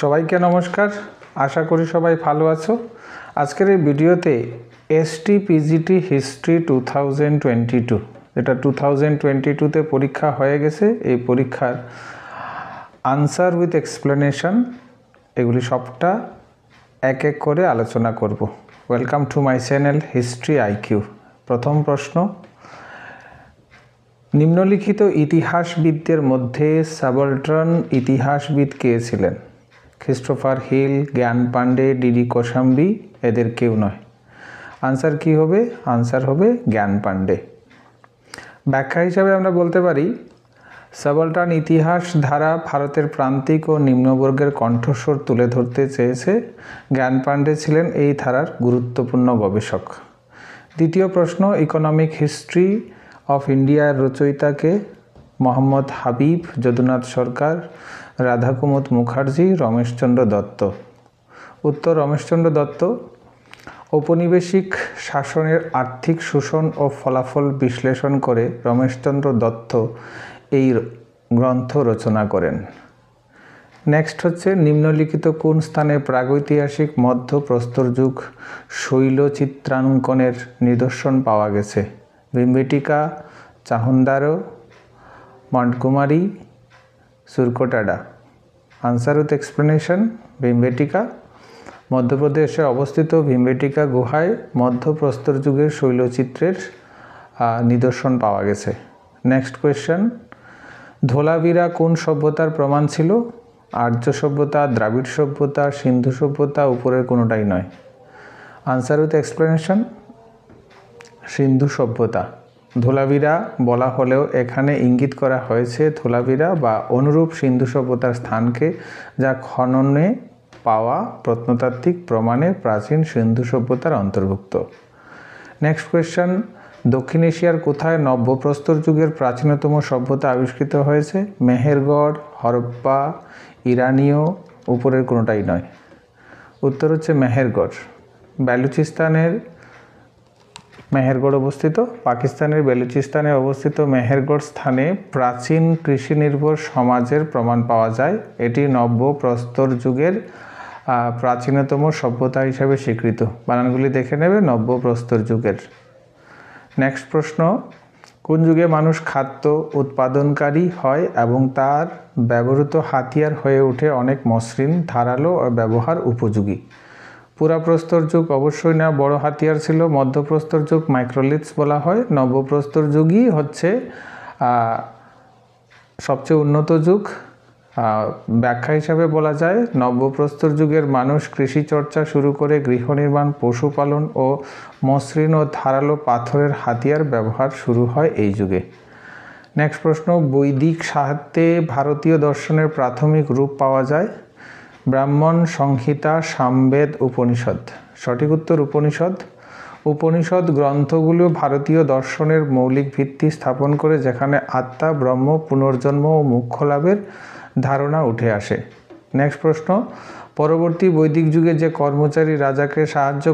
সবাইকে নমস্কার। আশা করি সবাই ভালো আছো। আজকের এই ভিডিওতে এসটি পিজিটি হিস্ট্রি 2022 যেটা 2022তে পরীক্ষা হয়ে গেছে, এই পরীক্ষার আনসার উইথ এক্সপ্লেনেশন এগুলি সবটা এক এক করে আলোচনা করব। Welcome to my channel history IQ. প্রথম প্রশ্ন, নিম্নলিখিত ইতিহাসবিদদের মধ্যে সাবলট্রান ইতিহাসবিদ কে ছিলেন? ক্রিস্টোফার হিল, জ্ঞান পান্ডে, ডিডি কোশাম্বি, এদের কেউ নয়। আনসার কি হবে? আনসার হবে জ্ঞান পান্ডে। ব্যাখ্যা হিসাবে আমরা বলতে পারি, সাবলট্রান ইতিহাস ধারা ভারতের প্রান্তিক ও নিম্নবর্গের কণ্ঠস্বর তুলে ধরতে চেয়েছে। জ্ঞান পান্ডে ছিলেন এই ধারার গুরুত্বপূর্ণ গবেষক। দ্বিতীয় প্রশ্ন, ইকোনমিক হিস্ট্রি অফ ইন্ডিয়ার রচয়িতাকে? মোহাম্মদ হাবিব, যদুনাথ সরকার, রাধাকুমুদ মুখার্জি, রমেশচন্দ্র দত্ত। উত্তর রমেশচন্দ্র দত্ত। ঔপনিবেশিক শাসনের আর্থিক শোষণ ও ফলাফল বিশ্লেষণ করে রমেশচন্দ্র দত্ত এই গ্রন্থ রচনা করেন। নেক্সট হচ্ছে, নিম্নলিখিত কোন স্থানে প্রাগৈতিহাসিক মধ্যপ্রস্তর যুগ শৈল চিত্রাঙ্কনের নিদর্শন পাওয়া গেছে? Bhimbetka, Chanhudaro, Montgomery, Surkotada. Answer with explanation, Bhimbetka. মধ্যপ্রদেশে অবস্থিত ভীমবেটিকা গুহায় মধ্যপ্রস্তর যুগের শৈলচিত্রের নিদর্শন পাওয়া গেছে। নেক্সট কোয়েশ্চেন, ধোলাভিরা কোন সভ্যতার প্রমাণ ছিল? আর্য সভ্যতা, দ্রাবিড় সভ্যতা, সিন্ধু সভ্যতা, উপরের কোনোটাই নয়। আনসার উইথ এক্সপ্লেনেশন, সিন্ধু সভ্যতা। ধোলাভিরা বলা হলেও এখানে ইঙ্গিত করা হয়েছে ধোলাভিরা বা অনুরূপ সিন্ধু সভ্যতার স্থানকে, যা খননে পাওয়া প্রত্নতাত্ত্বিক প্রমাণে প্রাচীন সিন্ধু সভ্যতার অন্তর্ভুক্ত। নেক্সট কোয়েশ্চেন, দক্ষিণ এশিয়ার কোথায় নব্যপ্রস্তর যুগের প্রাচীনতম সভ্যতা আবিষ্কৃত হয়েছে? মেহেরগড়, হরপ্পা, ইরানীয়, উপরের কোনোটাই নয়। উত্তর হচ্ছে মেহেরগড়। বেলুচিস্তানের মেহেরগড় অবস্থিত। পাকিস্তানের বেলুচিস্তানে অবস্থিত মেহেরগড় স্থানে প্রাচীন কৃষি নির্ভর সমাজের প্রমাণ পাওয়া যায়। এটি নব্যপ্রস্তর যুগের প্রাচীনতম সভ্যতা হিসাবে স্বীকৃত। বানানগুলি দেখে নেবে, নব্যপ্রস্তর যুগের। নেক্সট প্রশ্ন, কোন যুগে মানুষ খাদ্য উৎপাদনকারী হয় এবং তার ব্যবহৃত হাতিয়ার হয়ে ওঠে অনেক মসৃণ, ধারালো ও ব্যবহার উপযোগী? পুরাপ্রস্তর যুগ অবশ্যই না, বড় হাতিয়ার ছিল। মধ্যপ্রস্তর যুগ মাইক্রোলিথস বলা হয়। নব্যপ্রস্তর যুগই হচ্ছে সবচেয়ে উন্নত যুগ। ব্যাখ্যা হিসাবে বলা যায়, নব্যপ্রস্তর যুগের মানুষ কৃষি চর্চা শুরু করে গৃহ নির্মাণ, পশুপালন ও মসৃণ ও ধারালো পাথরের হাতিয়ার ব্যবহার শুরু হয় এই যুগে। নেক্সট প্রশ্ন, বৈদিক সাহিত্যে ভারতীয় দর্শনের প্রাথমিক রূপ পাওয়া যায়? ব্রাহ্মণ, সংহিতা, সামবেদ, উপনিষদ। সঠিক উত্তর উপনিষদ। উপনিষদ গ্রন্থগুলো ভারতীয় দর্শনের মৌলিক ভিত্তি স্থাপন করে, যেখানে আত্মা, ব্রহ্ম, পুনর্জন্ম ও মোক্ষ লাভের ধারণা উঠে আসে। নেক্সট প্রশ্ন, পরবর্তী বৈদিক যুগে যে কর্মচারী রাজাকে সাহায্য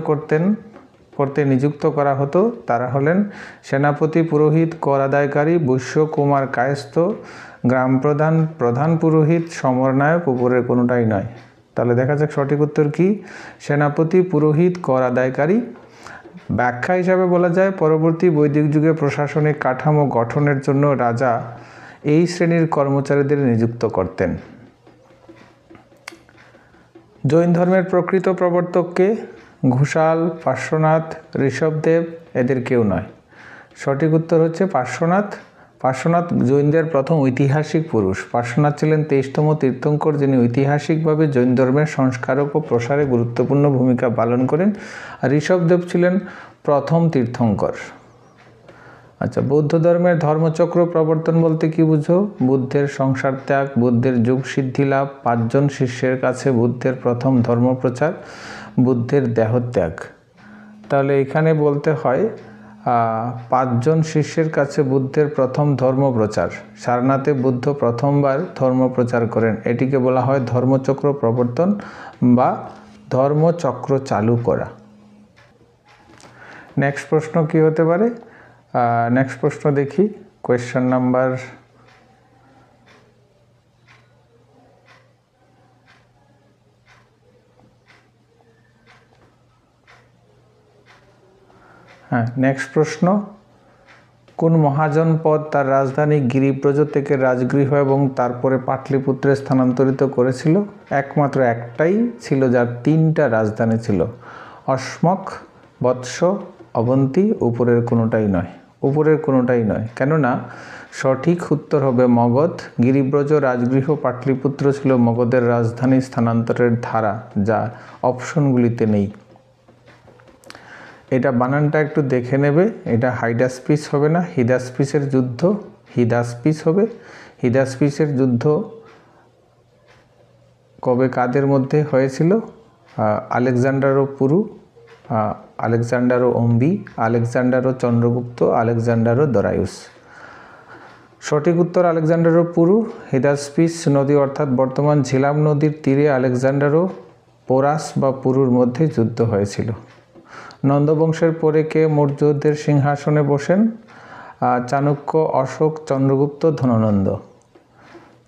করতে নিযুক্ত করা হতো তারা হলেন সেনাপতি, পুরোহিত, কর আদায়কারী, বৈশ্য, কুমার, কায়স্থ, গ্রাম প্রধান, প্রধান পুরোহিত, সমরনায়ক, উপরের কোনোটাই নয়। তাহলে দেখা যাক সঠিক উত্তর কি? সেনাপতি, পুরোহিত, কর আদায়কারী। ব্যাখ্যা হিসাবে বলা যায়, পরবর্তী বৈদিক যুগে প্রশাসনিক কাঠামো গঠনের জন্য রাজা এই শ্রেণীর কর্মচারীদের নিযুক্ত করতেন। জৈন ধর্মের প্রকৃত প্রবর্তককে? ঘোষাল, পার্শ্বনাথ, ঋষভদেব, এদের কেউ নয়। সঠিক উত্তর হচ্ছে পার্শ্বনাথ। পার্শ্বনাথ জৈনদের প্রথম ঐতিহাসিক পুরুষ। পার্শ্বনাথ ছিলেন 23তম তীর্থঙ্কর, যিনি ঐতিহাসিকভাবে জৈন ধর্মের সংস্কারক ও প্রসারে গুরুত্বপূর্ণ ভূমিকা পালন করেন। আর ঋষভদেব ছিলেন প্রথম তীর্থঙ্কর। আচ্ছা, বৌদ্ধ ধর্মের ধর্মচক্র প্রবর্তন বলতে কি বুঝো? বুদ্ধের সংসার ত্যাগ, বুদ্ধের যুগ সিদ্ধি লাভ, 5 জন শিষ্যের কাছে বুদ্ধের প্রথম ধর্মপ্রচার, বুদ্ধের দেহত্যাগ। তাহলে এখানে বলতে হয় 5 জন শিষ্যের কাছে বুদ্ধের প্রথম ধর্মপ্রচার। সারনাথে বুদ্ধ প্রথমবার ধর্মপ্রচার করেন। এটিকে বলা হয় ধর্মচক্র প্রবর্তন বা ধর্মচক্র চালু করা। নেক্সট প্রশ্ন কি হতে পারে? নেক্সট প্রশ্ন দেখি, কোয়েশ্চেন নাম্বার হ্যাঁ, নেক্সট প্রশ্ন, কোন মহাজনপদ তার রাজধানী গিরিব্রজ থেকে রাজগৃহ এবং তারপরে পাটলিপুত্রে স্থানান্তরিত করেছিল? একমাত্র একটাই ছিল যার 3টা রাজধানী ছিল, অশ্মক, বৎস, অবন্তী। উপরের কোনোটাই নয়, উপরের কোনোটাই নয়, কেননা সঠিক উত্তর হবে মগধ। গিরিব্রজ, রাজগৃহ, পাটলিপুত্র ছিল মগধের রাজধানী স্থানান্তরের ধারা, যা অপশনগুলিতে নেই। এটা বানানটা একটু দেখে নেবে, এটা হাইডাসপিস হবে না, হিদাসপিসের যুদ্ধ, হিদাসপিস হবে। হিদাসপিসের যুদ্ধ কবে কাদের মধ্যে হয়েছিল? আলেকজান্ডার ও পুরু, আলেকজান্ডার ও অম্বি, আলেকজান্ডার ও চন্দ্রগুপ্ত, আলেকজান্ডার ও দরায়ুস। সঠিক উত্তর আলেকজান্ডার ও পুরু। হিদাসপিস নদী অর্থাৎ বর্তমান ঝিলাম নদীর তীরে আলেকজান্ডার ও পোরাস বা পুরুর মধ্যে যুদ্ধ হয়েছিল। নন্দবংশের পরে কে মৌর্যদের সিংহাসনে বসেন? চাণক্য, অশোক, চন্দ্রগুপ্ত, ধননন্দ।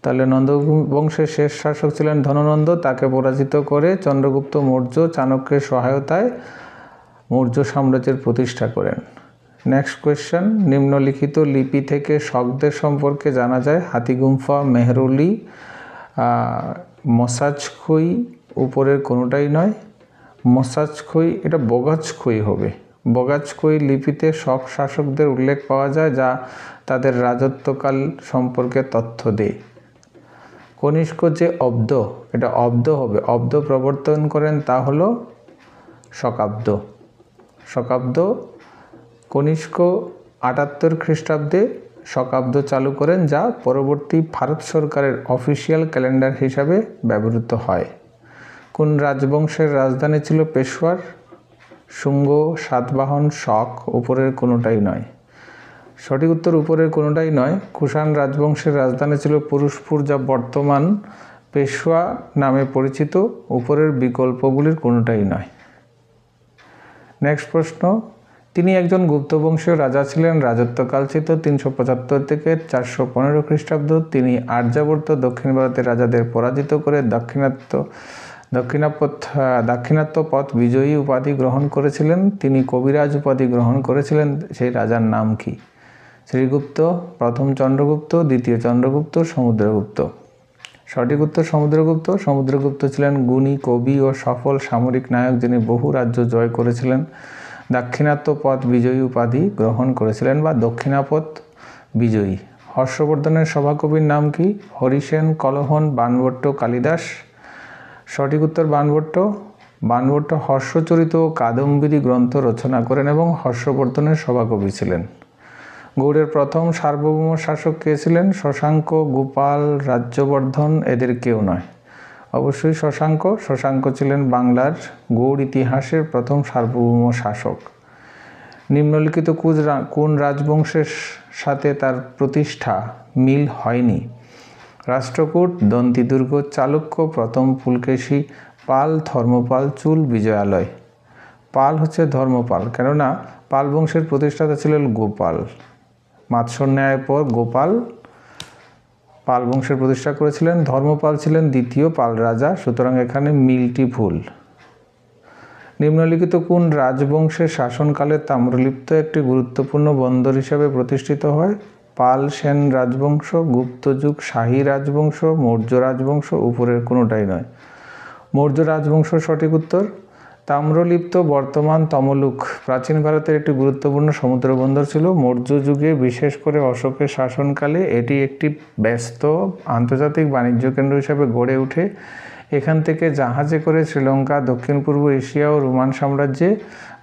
তাহলে নন্দবংশের শেষ শাসক ছিলেন ধননন্দ, তাকে পরাজিত করে চন্দ্রগুপ্ত মৌর্য চাণক্যের সহায়তায় মৌর্য সাম্রাজ্যের প্রতিষ্ঠা করেন। নেক্সট কোয়েশ্চেন, নিম্নলিখিত লিপি থেকে শকদের সম্পর্কে জানা যায়? হাতিগুম্ফা, মেহরৌলি, মসাজখুই। উপরের কোনোটাই নয়, মসাজখুই, এটা বগাজখুই হবে। বগাজখুই লিপিতে শক শাসকদের উল্লেখ পাওয়া যায়, যা তাদের রাজত্বকাল সম্পর্কে তথ্য দেয়। কনিষ্ক যে অব্দ, এটা অব্দ হবে, অব্দ প্রবর্তন করেন তা হলো শকাব্দ। শকাব্দ, কনিষ্ক 78 খ্রিস্টাব্দে শকাব্দ চালু করেন, যা পরবর্তী ভারত সরকারের অফিসিয়াল ক্যালেন্ডার হিসাবে ব্যবহৃত হয়। কোন রাজবংশের রাজধানী ছিল পেশোয়ার? শুঙ্গ, সাতবাহন, শক। উপরের কোনোটাই নয়। সঠিক উত্তর উপরের কোনোটাই নয়। কুষাণ রাজবংশের রাজধানী ছিল পুরুষপুর, যা বর্তমান পেশোয়া নামে পরিচিত। উপরের বিকল্পগুলির কোনোটাই নয়। নেক্সট প্রশ্ন, তিনি একজন গুপ্তবংশীয় রাজা ছিলেন, রাজত্বকাল ছিল 375 থেকে 415 খ্রিস্টাব্দ। তিনি আর্যাবর্ত দক্ষিণ ভারতের রাজাদের পরাজিত করে দাক্ষিণাত্য পথ বিজয়ী উপাধি গ্রহণ করেছিলেন। তিনি কবিরাজ উপাধি গ্রহণ করেছিলেন। সেই রাজার নাম কি? শ্রীগুপ্ত, প্রথম চন্দ্রগুপ্ত, দ্বিতীয় চন্দ্রগুপ্ত, সমুদ্রগুপ্ত। সঠিক উত্তর সমুদ্রগুপ্ত। সমুদ্রগুপ্ত ছিলেন গুণী কবি ও সফল সামরিক নায়ক, যিনি বহু রাজ্য জয় করেছিলেন। দাক্ষিণাত্য পথ বিজয়ী উপাধি গ্রহণ করেছিলেন বা দক্ষিণাপথ বিজয়ী। হর্ষবর্ধনের সভাকবির নাম কি? হরিসেন, কলহন, বাণভট্ট, কালিদাস। সঠিক উত্তর বাণভট্ট। বাণভট্ট হর্ষচরিত ও কাদম্বিনী গ্রন্থ রচনা করেন এবং হর্ষবর্ধনের সভাকবি ছিলেন। গৌড়ের প্রথম সার্বভৌম শাসক কে ছিলেন? শশাঙ্ক, গোপাল, রাজ্যবর্ধন। এদের কেউ নয়। অবশ্যই শশাঙ্ক। শশাঙ্ক ছিলেন বাংলার গৌড় ইতিহাসের প্রথম সার্বভৌম শাসক। নিম্নলিখিত কোন রাজবংশের সাথে তার প্রতিষ্ঠা মিল হয়নি? রাষ্ট্রকূট, দন্তিদুর্গ, চালুক্য, প্রথম পুলকেশী, পাল, ধর্মপাল, চুল, বিজয়ালয়। পাল হচ্ছে ধর্মপাল, কেননা পাল বংশের প্রতিষ্ঠাতা ছিলেন গোপাল। মাৎসন্যায়ের পর গোপাল পাল বংশের প্রতিষ্ঠা করেছিলেন। ধর্মপাল ছিলেন দ্বিতীয় পাল রাজা, সুতরাং এখানে মিলটি ভুল। নিম্নলিখিত কোন রাজবংশের শাসনকালে তাম্রলিপ্ত একটি গুরুত্বপূর্ণ বন্দর হিসেবে প্রতিষ্ঠিত হয়? পাল সেন রাজবংশ, গুপ্তযুগ, শাহী রাজবংশ, মৌর্য রাজবংশ। উপরের কোনোটাই নয়। মৌর্য রাজবংশ সঠিক উত্তর। তাম্রলিপ্ত বর্তমান তমলুক প্রাচীন ভারতের একটি গুরুত্বপূর্ণ সমুদ্র বন্দর ছিল। মৌর্য যুগে, বিশেষ করে অশোকের শাসনকালে, এটি একটি ব্যস্ত আন্তর্জাতিক বাণিজ্য কেন্দ্র হিসেবে গড়ে ওঠে। এখান থেকে জাহাজে করে শ্রীলঙ্কা, দক্ষিণ পূর্ব এশিয়া ও রোমান সাম্রাজ্যে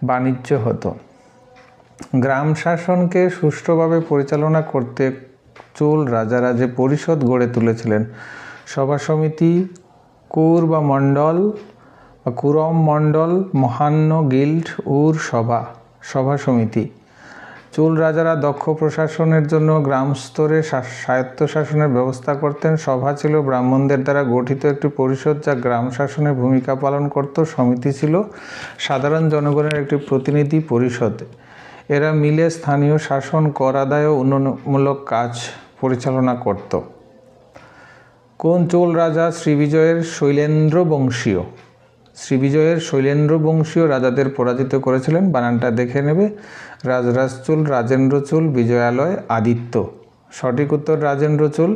বাণিজ্য হতো। গ্রাম শাসনকে সুষ্ঠুভাবে পরিচালনা করতে চোল রাজারা যে পরিষদ গড়ে তুলেছিলেন, সভা সমিতি, কুর বা মণ্ডল, কুরম মণ্ডল, মহান্য, গিল্ড, উর, সভা সমিতি। চোল রাজারা দক্ষ প্রশাসনের জন্য গ্রাম স্তরে স্বায়ত্তশাসনের ব্যবস্থা করতেন। সভা ছিল ব্রাহ্মণদের দ্বারা গঠিত একটি পরিষদ, যা গ্রাম শাসনে ভূমিকা পালন করত। সমিতি ছিল সাধারণ জনগণের একটি প্রতিনিধি পরিষদ। এরা মিলে স্থানীয় শাসন, কর আদায় ও উন্নয়নমূলক কাজ পরিচালনা করত। কোন চোল রাজা শ্রীবিজয়ের শৈলেন্দ্র বংশীয়? শ্রীবিজয়ের শৈলেন্দ্র বংশীয় রাজাদের পরাজিত করেছিলেন। বানানটা দেখে নেবে। রাজরাজচুল, রাজেন্দ্রচুল, বিজয়ালয়, আদিত্য। সঠিক উত্তর রাজেন্দ্রচুল।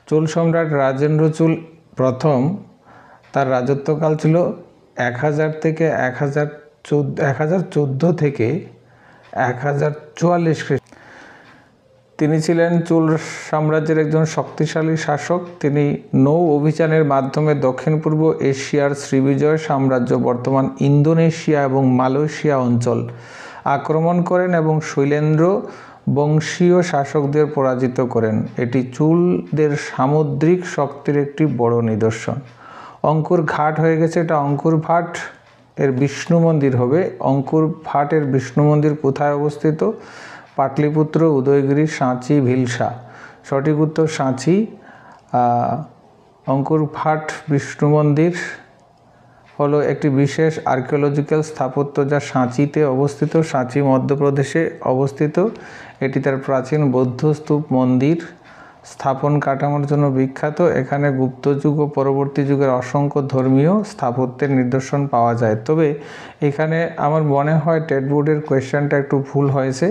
চুল সম্রাট রাজেন্দ্রচুল প্রথম, তার রাজত্বকাল ছিল 1000 থেকে 1014 থেকে 1044 খ্রিস্ট। তিনি ছিলেন চুল সাম্রাজ্যের একজন শক্তিশালী শাসক। তিনি নৌ অভিযানের মাধ্যমে দক্ষিণ পূর্ব এশিয়ার শ্রীবিজয় সাম্রাজ্য, বর্তমান ইন্দোনেশিয়া এবং মালয়েশিয়া অঞ্চল আক্রমণ করেন এবং শৈলেন্দ্র বংশীয় শাসকদের পরাজিত করেন। এটি চুলদের সামুদ্রিক শক্তির একটি বড় নিদর্শন। অঙ্কুর ঘাট হয়ে গেছে, এটা অঙ্কুর ভাট এর বিষ্ণু মন্দির হবে। অঙ্কুর ভাটের বিষ্ণু মন্দির কোথায় অবস্থিত? পাটলিপুত্র, উদয়গিরি, সাঁচি, ভিলসা। সঠিক উত্তর সাঁচি। অঙ্কুর ভাট বিষ্ণু মন্দির হলো একটি বিশেষ আর্কিওলজিক্যাল স্থাপত্য যা সাঁচিতে অবস্থিত। সাঁচি মধ্যপ্রদেশে অবস্থিত। এটি তার প্রাচীন বৌদ্ধ স্তূপ মন্দির স্থাপন কাঠামোর জন্য বিখ্যাত। এখানে গুপ্ত যুগ ও পরবর্তী যুগের অসংখ্য ধর্মীয় স্থাপত্যের নিদর্শন পাওয়া যায়। তবে এখানে আমার মনে হয় টেট বোর্ডের কোয়েশ্চেনটা একটু ভুল হয়েছে,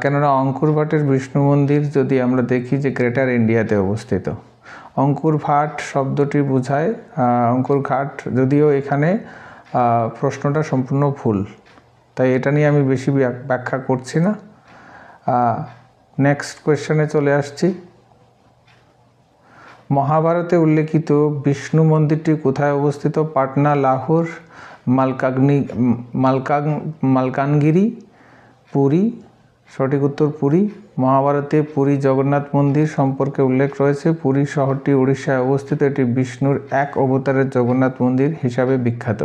কেননা অঙ্কুর ভাটের বিষ্ণু মন্দির যদি আমরা দেখি যে গ্রেটার ইন্ডিয়াতে অবস্থিত। অঙ্কুর ভাট শব্দটি বোঝায় অঙ্কুর ঘাট, যদিও এখানে প্রশ্নটা সম্পূর্ণ ভুল, তাই এটা নিয়ে আমি বেশি ব্যাখ্যা করছি না। নেক্সট কোয়েশ্চেনে চলে আসছি। মহাভারতে উল্লেখিত বিষ্ণু মন্দিরটি কোথায় অবস্থিত? পাটনা, লাহোর, মালকানগিরি, পুরী। সঠিক উত্তর পুরী। মহাভারতে পুরী জগন্নাথ মন্দির সম্পর্কে উল্লেখ রয়েছে। পুরী শহরটি উড়িষ্যায় অবস্থিত। এটি বিষ্ণুর এক অবতারের জগন্নাথ মন্দির হিসাবে বিখ্যাত।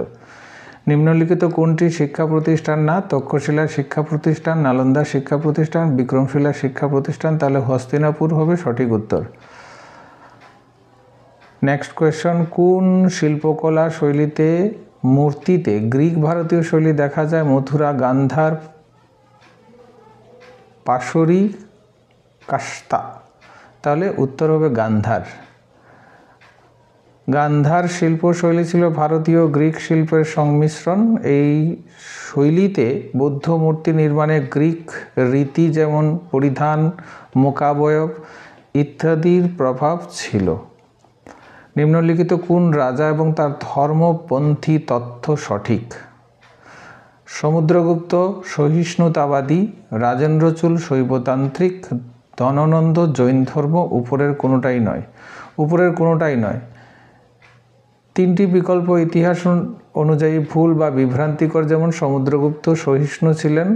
নিম্নলিখিত কোনটি শিক্ষা প্রতিষ্ঠান না? তক্ষশিলা শিক্ষা প্রতিষ্ঠান, নালন্দা শিক্ষা প্রতিষ্ঠান, বিক্রমশিলা শিক্ষা প্রতিষ্ঠান। তাহলে হস্তিনাপুর হবে সঠিক উত্তর। নেক্সট কোয়েশ্চন, কোন শিল্পকলা শৈলীতে মূর্তিতে গ্রিক ভারতীয় শৈলী দেখা যায়? মথুরা, গান্ধার, পাশরি, কাস্তা। তাহলে উত্তর হবে গান্ধার। গান্ধার শিল্পশৈলী ছিল ভারতীয় গ্রিক শিল্পের সংমিশ্রণ। এই শৈলীতে বৌদ্ধ মূর্তি নির্মাণে গ্রিক রীতি যেমন পরিধান, মুখাবয়ব ইত্যাদির প্রভাব ছিল। নিম্নলিখিত কোন রাজা এবং তার ধর্মপন্থী তথ্য সঠিক? সমুদ্রগুপ্ত সহিষ্ণুতাবাদী, রাজেন্দ্রচুল শৈবতান্ত্রিক, ধননন্দ জৈন ধর্ম। উপরের কোনোটাই নয়। উপরের কোনোটাই নয়। তিনটি বিকল্প ইতিহাস অনুযায়ী ভুল বা বিভ্রান্তিকর। যেমন সমুদ্রগুপ্ত সহিষ্ণু ছিলেন,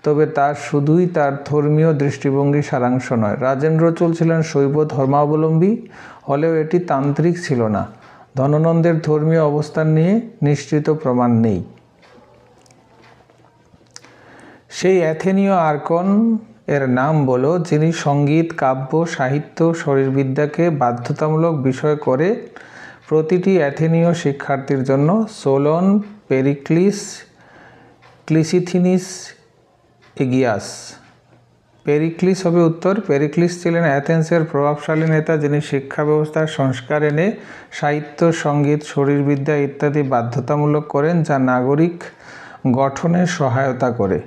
তবে তার শুধুই তার ধর্মীয় দৃষ্টিভঙ্গি সারাংশ নয়। রাজেন্দ্রচুল ছিলেন শৈব ধর্মাবলম্বী হলেও এটি তান্ত্রিক ছিল না। ধননন্দের ধর্মীয় অবস্থান নিয়ে নিশ্চিত প্রমাণ নেই। সেই অ্যাথেনীয় আর্কন এর নাম বলো যিনি সঙ্গীত, কাব্য, সাহিত্য, শরীরবিদ্যাকে বাধ্যতামূলক বিষয় করে প্রতিটি অ্যাথেনীয় শিক্ষার্থীর জন্য। সোলন, পেরিক্লিস, ক্লিসিথিনিস, এগিয়াস। পেরিক্লিস হবে উত্তর। পেরিক্লিস ছিলেন অ্যাথেন্সের প্রভাবশালী নেতা যিনি শিক্ষা ব্যবস্থার সংস্কার এনে সাহিত্য, সঙ্গীত, শরীরবিদ্যা ইত্যাদি বাধ্যতামূলক করেন, যা নাগরিক গঠনে সহায়তা করে।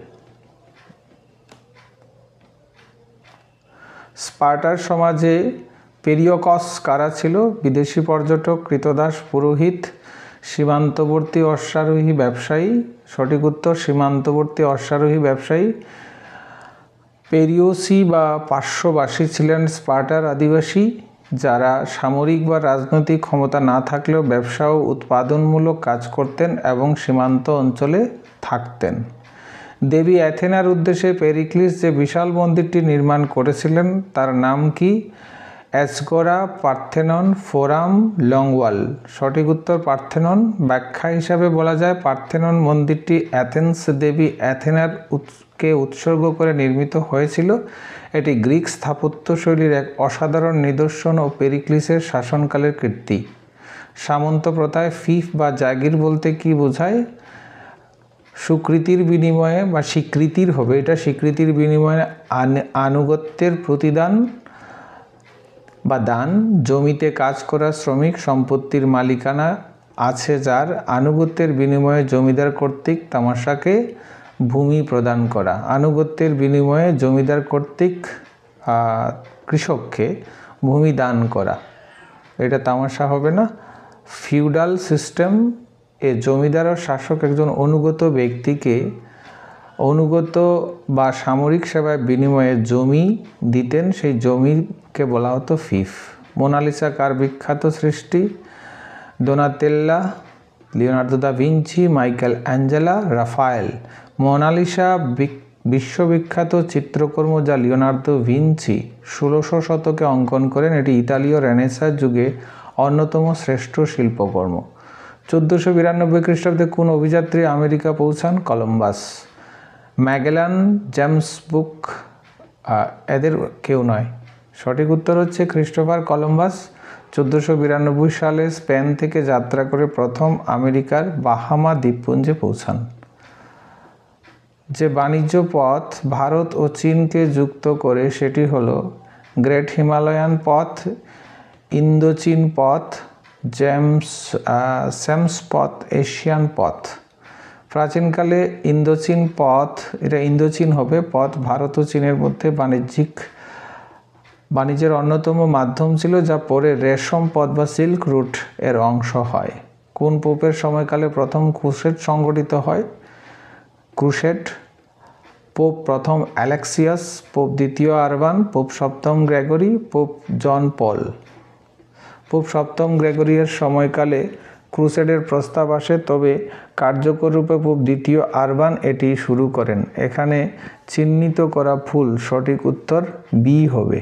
স্পার্টার সমাজে পেরিয়কস কারা ছিল? বিদেশি পর্যটক, কৃতদাস, পুরোহিত, সীমান্তবর্তী অশ্বারোহী ব্যবসায়ী। সঠিক উত্তর সীমান্তবর্তী অশ্বারোহী ব্যবসায়ী। পেরিওসি বা পার্শ্ববাসী ছিলেন স্পার্টার আদিবাসী যারা সামরিক বা রাজনৈতিক ক্ষমতা না থাকলেও ব্যবসা ও উৎপাদনমূলক কাজ করতেন এবং সীমান্ত অঞ্চলে থাকতেন। দেবী অ্যাথেনার উদ্দেশ্যে পেরিক্লিস যে বিশাল মন্দিরটি নির্মাণ করেছিলেন তার নাম কি? অ্যাজগোরা, পার্থেনন, ফোরাম, লংওয়াল। সঠিক উত্তর পার্থেনন। ব্যাখ্যা হিসাবে বলা যায় পার্থেনন মন্দিরটি অ্যাথেন্স দেবী অ্যাথেনার কে উৎসর্গ করে নির্মিত হয়েছিল। এটি গ্রিক স্থাপত্য শৈলীর এক অসাধারণ নিদর্শন ও পেরিক্লিসের শাসনকালের কীর্তি। সামন্ত প্রথায় ফিফ বা জাগির বলতে কি বোঝায়? স্বীকৃতির বিনিময়ে বা স্বীকৃতির হবে এটা, স্বীকৃতির বিনিময়ে আনুগত্যের প্রতিদান বা দান। জমিতে কাজ করা শ্রমিক, সম্পত্তির মালিকানা আছে যার আনুগত্যের বিনিময়ে জমিদার কর্তৃক তামাশাকে ভূমি প্রদান করা। আনুগত্যের বিনিময়ে জমিদার কর্তৃক কৃষককে ভূমি দান করা, এটা তামাশা হবে না। ফিউডাল সিস্টেম এ জমিদার ও শাসক একজন অনুগত ব্যক্তিকে অনুগত বা সামরিক সেবায় বিনিময়ে জমি দিতেন, সেই জমিকে বলা হতো ফিফ। মোনালিসা কার বিখ্যাত সৃষ্টি? Donatello, Leonardo da Vinci, Michelangelo, Raphael. Mona Lisa বিশ্ববিখ্যাত চিত্রকর্ম যা লিওনার্দো ভিঞ্চি 1600 শতকে অঙ্কন করেন। এটি ইতালীয় রেনেসাঁ যুগে অন্যতম শ্রেষ্ঠ শিল্পকর্ম। 1492 খ্রিস্টাব্দে কোন অভিযাত্রী আমেরিকা পৌঁছান? কলম্বাস। ম্যাগেলান, জেমস কুক এদের কেউ নয়। সঠিক উত্তর হচ্ছে ক্রিস্টোফার কলম্বাস 1492 সালে স্পেন থেকে যাত্রা করে প্রথম আমেরিকার বাহামা দ্বীপপুঞ্জে পৌঁছান। যে বাণিজ্য পথ ভারত ও চীনকে যুক্ত করে সেটি হলো গ্রেট হিমালয়ান পথ, ইন্দোচীন পথ, সেমস পথ, এশিয়ান পথ। প্রাচীনকালে ইন্দোচীন পথ, এটা ইন্দোচীন হবে পথ, ভারত ও চীনের মধ্যে বাণিজ্যের অন্যতম মাধ্যম ছিল, যা পরে রেশম পথ বা সিল্ক রুট এর অংশ হয়। কোন পোপের সময়কালে প্রথম ক্রুসেড সংগঠিত হয়? ক্রুসেড। পোপ প্রথম অ্যালেক্সিয়াস, পোপ দ্বিতীয় আরবান, পোপ সপ্তম গ্রেগরি, পোপ জন পল। পোপ সপ্তম গ্রেগরির সময়কালে ক্রুসেডের প্রস্তাব আসে, তবে কার্যকর রূপে পোপ দ্বিতীয় আরবান এটি শুরু করেন। এখানে চিহ্নিত করা ভুল, সঠিক উত্তর বি হবে।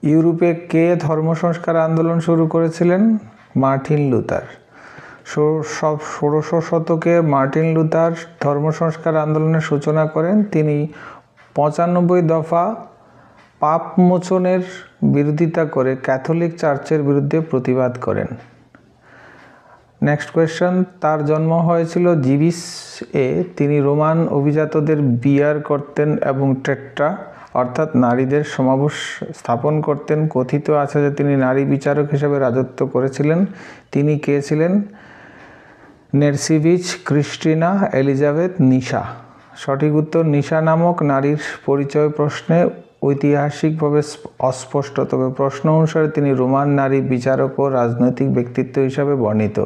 ইউরোপে কে ধর্ম সংস্কার আন্দোলন শুরু করেছিলেন? Martin Luther. 1600 শতকে মার্টিন লুথার ধর্ম সংস্কার আন্দোলনের সূচনা করেন। তিনি 95 দফা পাপমোচনের বিরোধিতা করে ক্যাথলিক চার্চের বিরুদ্ধে প্রতিবাদ করেন। নেক্সট কোয়েশ্চন, তার জন্ম হয়েছিল জিবিস-এ। তিনি রোমান অভিজাতদের বিয়ার করতেন এবং টেট্রা অর্থাৎ নারীদের সমাবেশ স্থাপন করতেন। কথিত আছে যে তিনি নারী বিচারক হিসেবে রাজত্ব করেছিলেন। তিনি কে ছিলেন? নেরসিভিচ, ক্রিস্টিনা, এলিজাবেথ, নিশা। সঠিক উত্তর নিশা নামক নারীর পরিচয় প্রশ্নে ঐতিহাসিকভাবে অস্পষ্ট, তবে প্রশ্ন অনুসারে তিনি রোমান নারী বিচারক ও রাজনৈতিক ব্যক্তিত্ব হিসাবে বর্ণিত।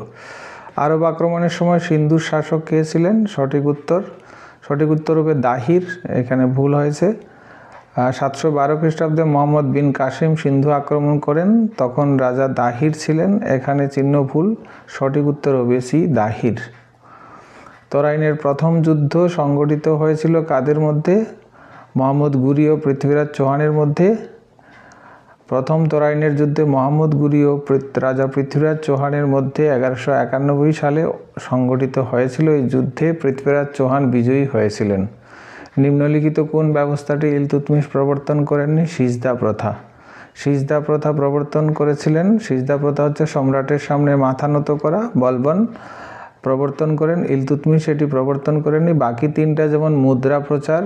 আরব আক্রমণের সময় সিন্ধুর শাসক কে ছিলেন? সঠিক উত্তর হবে দাহির, এখানে ভুল হয়েছে। 712 খ্রিস্টাব্দে মোহাম্মদ বিন কাসিম সিন্ধু আক্রমণ করেন, তখন রাজা দাহির ছিলেন, এখানে চিহ্ন ভুল, সঠিক উত্তর হবে সি, দাহির। তরাইনের প্রথম যুদ্ধ সংগঠিত হয়েছিল কাদের মধ্যে? মোহাম্মদ গুরি ও পৃথ্বীরাজ চৌহানের মধ্যে। প্রথম তরাইনের যুদ্ধে মোহাম্মদ গুরি ও রাজা পৃথ্বীরাজ চৌহানের মধ্যে 1191 সালে সংগঠিত হয়েছিল। এই যুদ্ধে পৃথ্বীরাজ চৌহান বিজয়ী হয়েছিলেন। নিম্নলিখিত কোন ব্যবস্থাটি ইলতুৎমিশ প্রবর্তন করেননি? সিজদা প্রথা। সিজদা প্রথা প্রবর্তন করেছিলেন। সিজদা প্রথা হচ্ছে সম্রাটের সামনে মাথা নত করা। বলবন প্রবর্তন করেন, ইলতুৎমিশ এটি প্রবর্তন করেননি। বাকি তিনটা যেমন মুদ্রা প্রচার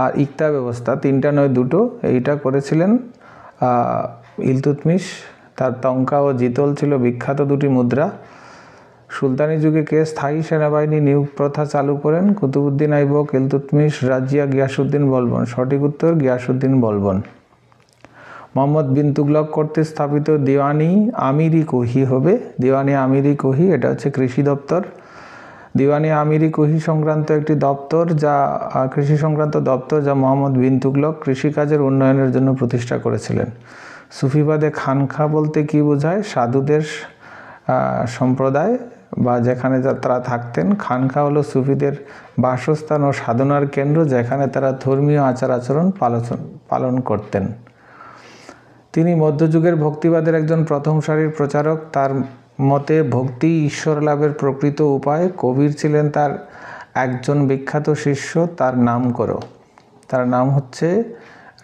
আর ইক্তা ব্যবস্থা, তিনটা নয় দুটো, এইটা করেছিলেন ইলতুৎমিশ। তার তঙ্কা ও জিতল ছিল বিখ্যাত দুটি মুদ্রা। সুলতানি যুগে কে স্থায়ী সেনাবাহিনী নিয়োগ প্রথা চালু করেন? কুতুবউদ্দিন আইবক, ইলতুৎমিশ, রাজিয়া, গিয়াসউদ্দিন বলবন। সঠিক উত্তর গিয়াসউদ্দিন বলবন। মোহাম্মদ বিন তুগলক কর্তৃক স্থাপিত দিওয়ানি আমিরি কোহি হবে। দিওয়ানি আমিরি কোহি এটা হচ্ছে কৃষি দপ্তর। দিওয়ানি আমিরি কোহি সংক্রান্ত একটি দপ্তর, যা কৃষি সংক্রান্ত দপ্তর, যা মোহাম্মদ বিন তুগলক কৃষিকাজের উন্নয়নের জন্য প্রতিষ্ঠা করেছিলেন। সুফিবাদে খানকা বলতে কি বোঝায়? সাধুদের সম্প্রদায় বা যেখানে তারা থাকতেন। খানকা হলো সুফিদের বাসস্থান ও সাধনার কেন্দ্র, যেখানে তারা ধর্মীয় আচার আচরণ পালন করতেন। তিনি মধ্যযুগের ভক্তিবাদের একজন প্রথম সারির প্রচারক। তার মতে ভক্তি ঈশ্বর লাভের প্রকৃত উপায়। কবির ছিলেন তার একজন বিখ্যাত শিষ্য, তার নাম করো। তার নাম হচ্ছে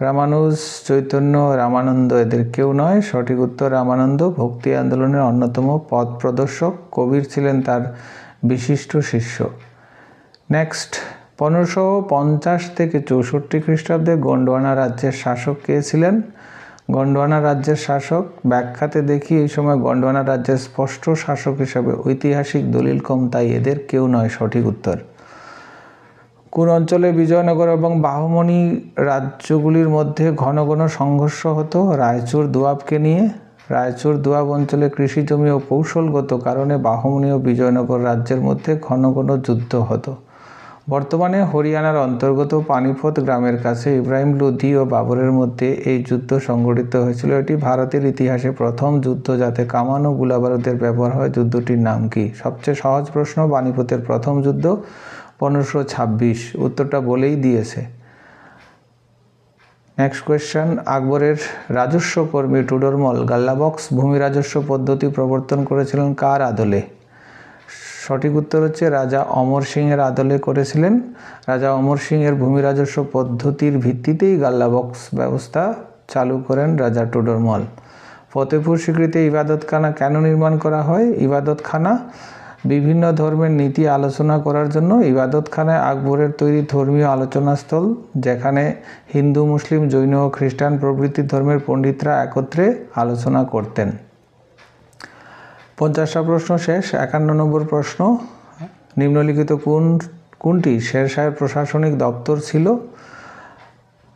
রামানুজ, চৈতন্য, রামানন্দ, এদের কেউ নয়। সঠিক উত্তর রামানন্দ ভক্তি আন্দোলনের অন্যতম পথ প্রদর্শক। কবির ছিলেন তার বিশিষ্ট শিষ্য। নেক্সট, 1550 থেকে 64 খ্রিস্টাব্দে গোন্ডওয়ানা রাজ্যের শাসক কে ছিলেন? গন্ডোয়ানা রাজ্যের শাসক। ব্যাখ্যাতে দেখি এই সময় গন্ডোয়ানা রাজ্যের স্পষ্ট শাসক হিসাবে ঐতিহাসিক দলিল কম, তাই এদের কেউ নয় সঠিক উত্তর। কোন অঞ্চলে বিজয়নগর এবং বাহমনি রাজ্যগুলির মধ্যে ঘন ঘন সংঘর্ষ হতো? রায়চুর দোয়াবকে নিয়ে। রায়চুর দোয়াব অঞ্চলে কৃষি জমি ও কৌশলগত কারণে বাহমনি ও বিজয়নগর রাজ্যের মধ্যে ঘন ঘন যুদ্ধ হতো। বর্তমানে হরিয়ানার অন্তর্গত পানিপথ গ্রামের কাছে ইব্রাহিম লোধি ও বাবরের মধ্যে এই যুদ্ধ সংঘটিত হয়েছিল। এটি ভারতের ইতিহাসে প্রথম যুদ্ধ যাতে কামান ও গোলাবারুদের ব্যবহার হয়। যুদ্ধটির নাম কি? সবচেয়ে সহজ প্রশ্ন। পানিপথের প্রথম যুদ্ধ 1526। উত্তরটা বলেই দিয়েছে। নেক্সট কোয়েশ্চেন, আকবরের রাজস্ব কর্মী টুডরমল গাল্লাবক্স ভূমি রাজস্ব পদ্ধতি প্রবর্তন করেছিলেন কার আদলে? সঠিক উত্তর হচ্ছে রাজা অমর সিংয়ের আদলে করেছিলেন। রাজা অমর সিংয়ের ভূমি রাজস্ব পদ্ধতির ভিত্তিতেই গাল্লাবক্স ব্যবস্থা চালু করেন রাজা টুডরমল। ফতেপুর সিক্রিতে ইবাদতখানা কেন নির্মাণ করা হয়? ইবাদতখানা বিভিন্ন ধর্মের নীতি আলোচনা করার জন্য। ইবাদতখানায় আকবরের তৈরি ধর্মীয় আলোচনাস্থল, যেখানে হিন্দু, মুসলিম, জৈন ও খ্রিস্টান প্রভৃতি ধর্মের পণ্ডিতরা একত্রে আলোচনা করতেন। 50টা প্রশ্ন শেষ। 51 নম্বর প্রশ্ন, নিম্নলিখিত কোনটি শেরশাহের প্রশাসনিক দপ্তর ছিল?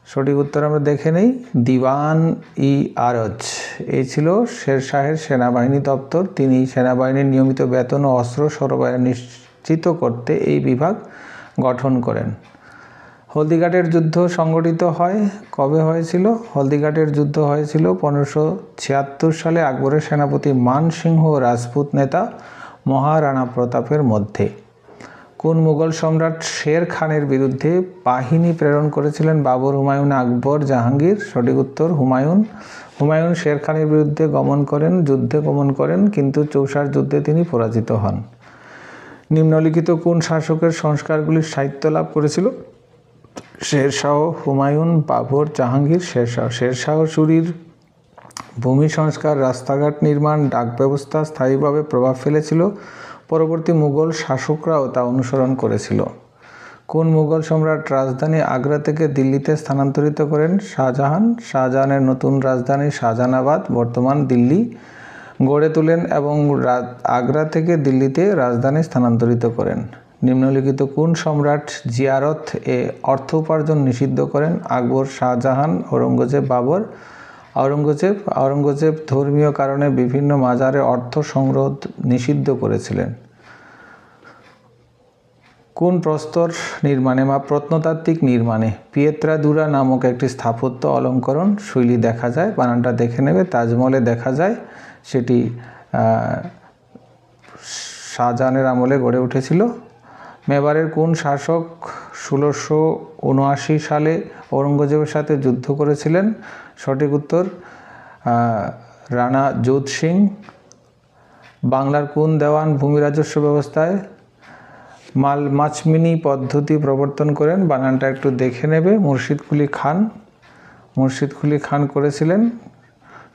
সঠিক উত্তর আমরা দেখে নেই। দিওয়ান-ই-আরজ এই ছিল শেরশাহের সেনাবাহিনী দপ্তর। তিনি সেনাবাহিনীর নিয়মিত বেতন ও অস্ত্র সরবরাহ নিশ্চিত করতে এই বিভাগ গঠন করেন। হলদিঘাটের যুদ্ধ সংগঠিত হয় কবে হয়েছিল? হলদিঘাটের যুদ্ধ হয়েছিল 1576 সালে আকবরের সেনাপতি মান সিংহ ও রাজপুত নেতা মহারাণা প্রতাপের মধ্যে। কোন মুঘল সম্রাট শের খানের বিরুদ্ধে বাহিনী প্রেরণ করেছিলেন বাবর, হুমায়ুন, আকবর, জাহাঙ্গীর? সঠিক উত্তর হুমায়ুন। হুমায়ুন শের খানের বিরুদ্ধে যুদ্ধে গমন করেন, কিন্তু চৌসার যুদ্ধে তিনি পরাজিত হন। নিম্নলিখিত কোন শাসকের সংস্কারগুলি সাহিত্য লাভ করেছিল? শেরশাহ, হুমায়ুন, বাবর, জাহাঙ্গীর? শেরশাহ। শেরশাহ সুরির ভূমি সংস্কার, রাস্তাঘাট নির্মাণ, ডাক ব্যবস্থা স্থায়ীভাবে প্রভাব ফেলেছিল। পরবর্তী মুঘল শাসকরাও তা অনুসরণ করেছিল। কোন মুঘল সম্রাট রাজধানী আগ্রা থেকে দিল্লিতে স্থানান্তরিত করেন? শাহজাহান। শাহজাহানের নতুন রাজধানী শাহজাহানাবাদ, বর্তমান দিল্লি, গড়ে তোলেন এবং আগ্রা থেকে দিল্লিতে রাজধানী স্থানান্তরিত করেন। নিম্নলিখিত কোন সম্রাট জিয়ারত এ অর্থ উপার্জন নিষিদ্ধ করেন? আকবর, শাহজাহান, ঔরঙ্গজেব, বাবর? আওরঙ্গজেব ধর্মীয় কারণে বিভিন্ন মাজারে অর্থ সংগ্রহ নিষিদ্ধ করেছিলেন। কোন প্রস্তর নির্মাণে বা প্রত্নতাত্ত্বিক নির্মাণে পিয়েত্রাদুরা নামক একটি স্থাপত্য অলঙ্করণ শৈলী দেখা যায়? বানানটা দেখে নেবে। তাজমহলে দেখা যায়, সেটি শাহজাহানের আমলে গড়ে উঠেছিল। মেবারের কোন শাসক 1679 সালে ঔরঙ্গজেবের সাথে যুদ্ধ করেছিলেন? সঠিক উত্তর রানা যোধ সিং। বাংলার কোন দেওয়ান ভূমি রাজস্ব ব্যবস্থায় মাচমিনি পদ্ধতি প্রবর্তন করেন? বানানটা একটু দেখে নেবে। মুর্শিদ কুলি খান করেছিলেন।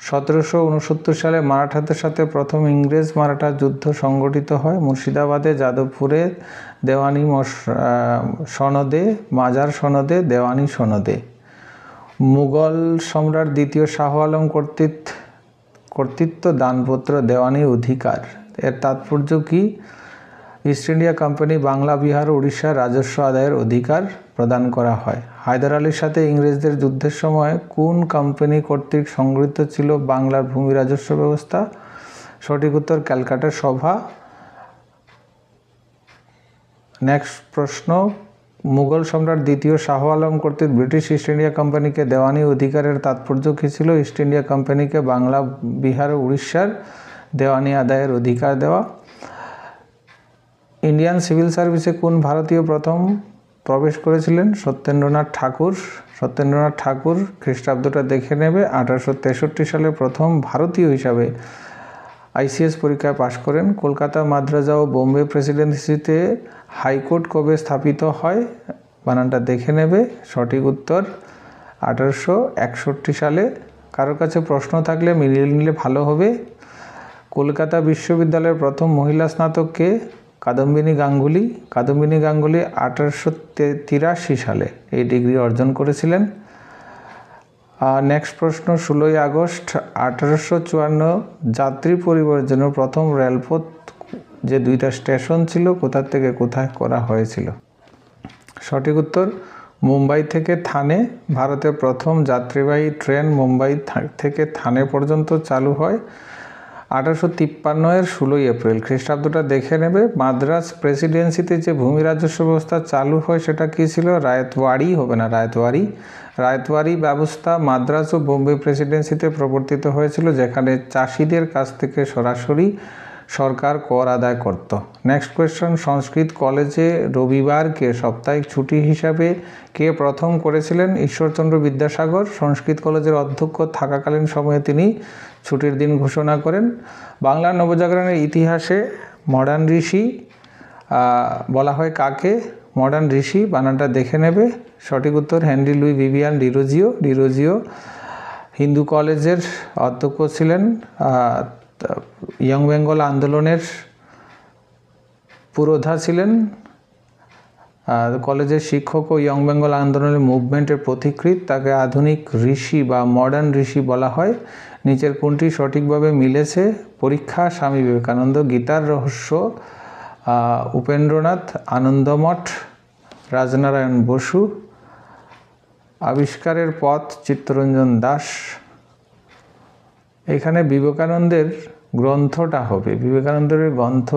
1769 সালে মারাঠাদের সাথে প্রথম ইংরেজ মারাঠা যুদ্ধ সংগঠিত হয় মুর্শিদাবাদে, যাদবপুরে, দেওয়ানি সনদে, মাজার সনদে, দেওয়ানি সনদে। মুঘল সম্রাট দ্বিতীয় শাহ আলম কর্তৃত্ব দানপত্র দেওয়ানি অধিকার এর তাৎপর্য কি? East India company Bangla, Bihar, উড়িষ্যার রাজস্ব আদায়ের অধিকার প্রদান করা হয়। হায়দার আলীর সাথে ইংরেজদের যুদ্ধের সময় কোন কোম্পানি কর্তৃক সংগঠিত ছিল বাংলার ভূমি রাজস্ব ব্যবস্থা? সঠিক উত্তর ক্যালকাটা সভা। নেক্সট প্রশ্ন, মুঘল সম্রাট দ্বিতীয় শাহ আলম কর্তৃক ব্রিটিশ ইস্ট ইন্ডিয়া কোম্পানিকে দেওয়ানি অধিকারের তাৎপর্য কী ছিল? ইস্ট ইন্ডিয়া কোম্পানিকে বাংলা, বিহার, উড়িষ্যার দেওয়ানি আদায়ের অধিকার দেওয়া। ইন্ডিয়ান সিভিল সার্ভিসে কোন ভারতীয় প্রথম প্রবেশ করেছিলেন? সত্যেন্দ্রনাথ ঠাকুর। সত্যেন্দ্রনাথ ঠাকুর খ্রিস্টাব্দটা দেখে নেবে। 1863 সালে প্রথম ভারতীয় হিসাবে আইসিএস পরীক্ষায় পাশ করেন। কলকাতা, মাদ্রাজ ও বোম্বে প্রেসিডেন্সিতে হাইকোর্ট কবে স্থাপিত হয়? বানানটা দেখে নেবে। সঠিক উত্তর 1861 সালে। কারোর কাছে প্রশ্ন থাকলে মিলিয়ে নিলে ভালো হবে। কলকাতা বিশ্ববিদ্যালয়ের প্রথম মহিলা স্নাতক কে? কাদম্বিনী গাঙ্গুলি। কাদম্বিনী গাঙ্গুলি 1883 সালে এই ডিগ্রি অর্জন করেছিলেন। নেক্সট প্রশ্ন, 16ই আগস্ট 1854 যাত্রী পরিবহনের জন্য প্রথম রেলপথ যে 2টা স্টেশন ছিল কোথা থেকে কোথায় করা হয়েছিল? সঠিক উত্তর মুম্বাই থেকে থানে। ভারতের প্রথম যাত্রীবাহী ট্রেন মুম্বাই থেকে থানে পর্যন্ত চালু হয় 1853 16ই এপ্রিল। খ্রিস্টাব্দটা দেখে নেবে। মাদ্রাজ প্রেসিডেন্সিতে যে ভূমি রাজস্ব ব্যবস্থা চালু হয় সেটা কী ছিল? রায়তওয়াড়ি, হবে না রায়তওয়ারি। রায়তওয়ারি ব্যবস্থা মাদ্রাজ ও বোম্বে প্রেসিডেন্সিতে প্রবর্তিত হয়েছিল, যেখানে চাষিদের কাছ থেকে সরাসরি সরকার কর আদায় করত। নেক্সট কোয়েশ্চন, সংস্কৃত কলেজে রবিবারকে সাপ্তাহিক ছুটি হিসাবে কে প্রথম করেছিলেন? ঈশ্বরচন্দ্র বিদ্যাসাগর। সংস্কৃত কলেজের অধ্যক্ষ থাকাকালীন সময়ে তিনি ছুটির দিন ঘোষণা করেন। বাংলার নবজাগরণের ইতিহাসে মডার্ন ঋষি বলা হয় কাকে? মডার্ন ঋষি বানানটা দেখে নেবে। সঠিক উত্তর Henry Louis Vivian Derozio. Derozio Hindu কলেজের অধ্যক্ষ ছিলেন। ইয়ং বেঙ্গল আন্দোলনের পুরোধা ছিলেন। কলেজের শিক্ষক ও ইয়ং বেঙ্গল আন্দোলনের মুভমেন্টের পথিকৃৎ, তাকে আধুনিক ঋষি বা মডার্ন ঋষি বলা হয়। নিচের কোনটি সঠিকভাবে মিলেছে? পরীক্ষা স্বামী বিবেকানন্দ, গীতার রহস্য উপেন্দ্রনাথ, আনন্দমঠ রাজনারায়ণ বসু, আবিষ্কারের পথ চিত্তরঞ্জন দাস। এখানে বিবেকানন্দের গ্রন্থটা হবে, বিবেকানন্দের গ্রন্থ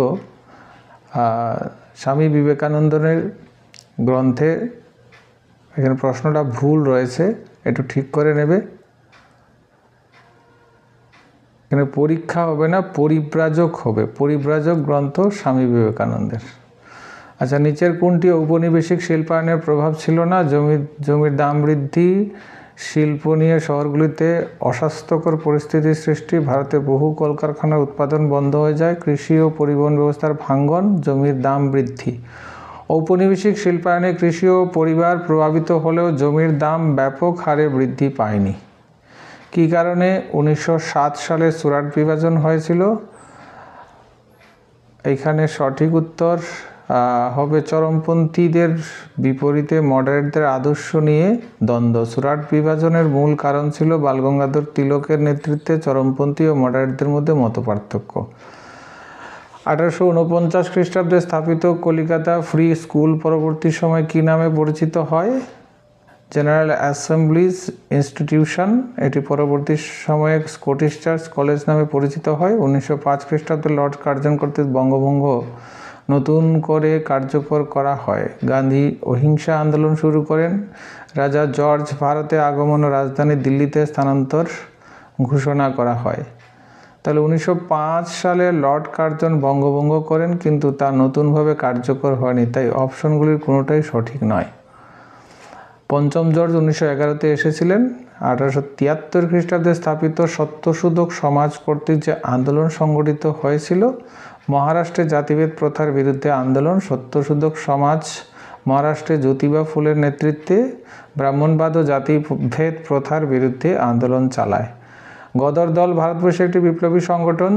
স্বামী বিবেকানন্দের গ্রন্থে এখানে প্রশ্নটা ভুল রয়েছে, একটু ঠিক করে নেবে। এখানে পরীক্ষা হবে না, পরিব্রাজক হবে। পরিব্রাজক গ্রন্থ স্বামী বিবেকানন্দের। আচ্ছা, নিচের কোনটি ঔপনিবেশিক শিল্পায়নের প্রভাব ছিল না? জমির দাম বৃদ্ধি, শিল্প নিয়ে শহরগুলিতে অস্বাস্থ্যকর পরিস্থিতির সৃষ্টি, ভারতে বহু কলকারখানার উৎপাদন বন্ধ হয়ে যায়, কৃষি ও পরিবহন ব্যবস্থার ভাঙ্গন, জমির দাম বৃদ্ধি। ঔপনিবেশিক শিল্পায়নে কৃষি ও পরিবার প্রভাবিত হলেও জমির দাম ব্যাপক হারে বৃদ্ধি পায়নি। কী কারণে 1907 সালে সুরাট বিভাজন হয়েছিল? এখানে সঠিক উত্তর হবে চরমপন্থীদের বিপরীতে মডারেটদের আদর্শ নিয়ে দ্বন্দ্ব। সুরাট বিভাজনের মূল কারণ ছিল বালগঙ্গাধর তিলকের নেতৃত্বে চরমপন্থী ও মডারেটদের মধ্যে মতপার্থক্য। 1849 খ্রিস্টাব্দে স্থাপিত কলিকাতা ফ্রি স্কুল পরবর্তী সময় কী নামে পরিচিত হয়? General Assembly's institution. এটি পরবর্তী সময়ে স্কটিশ চার্চ কলেজ নামে পরিচিত হয়। 1905 খ্রিস্টাব্দে লর্ড কার্জন কর্তৃক বঙ্গভঙ্গ নতুন করে কার্যকর করা হয়। গান্ধী অহিংসা আন্দোলন শুরু করেন। রাজা জর্জ ভারতে আগমন ও রাজধানী দিল্লিতে স্থানান্তর ঘোষণা করা হয়। তাহলে 1905 সালে লর্ড কার্জন বঙ্গভঙ্গ করেন, কিন্তু তা নতুনভাবে কার্যকর হয়নি, তাই অপশনগুলির কোনোটাই সঠিক নয়। পঞ্চম জর্জ 1911-তে এসেছিলেন। 1873 খ্রিস্টাব্দে স্থাপিত সত্যশোধক সমাজ কর্তৃক যে আন্দোলন সংগঠিত হয়েছিল, মহারাষ্ট্রে জাতিভেদ প্রথার বিরুদ্ধে আন্দোলন। সত্যশোধক সমাজ মহারাষ্ট্রে জ্যোতিবা ফুলের নেতৃত্বে ব্রাহ্মণবাদ ও জাতিভেদ প্রথার বিরুদ্ধে আন্দোলন চালায়। গদর দল ভারতবর্ষে একটি বিপ্লবী সংগঠন।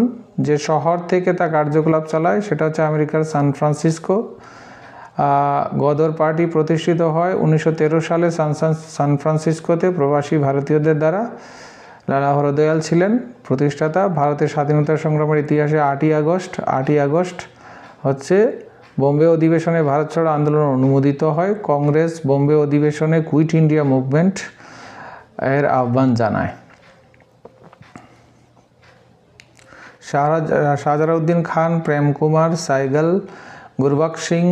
যে শহর থেকে তা কার্যকলাপ চালায় সেটা হচ্ছে আমেরিকার সান ফ্রান্সিসকো। গদর পার্টি প্রতিষ্ঠিত হয় 1913 সালে সান ফ্রান্সিসকোতে প্রবাসী ভারতীয়দের দ্বারা। লালা হরদয়াল ছিলেন প্রতিষ্ঠাতা। ভারতের স্বাধীনতা সংগ্রামের ইতিহাসে 8ই আগস্ট হচ্ছে বোম্বে অধিবেশনে ভারত ছাড়ো আন্দোলন অনুমোদিত হয়। কংগ্রেস বোম্বে অধিবেশনে কুইট ইন্ডিয়া মুভমেন্ট এর আহ্বান জানায়। শাহজালাউদ্দিন খান, প্রেম কুমার সাইগাল, গুরবক্স সিং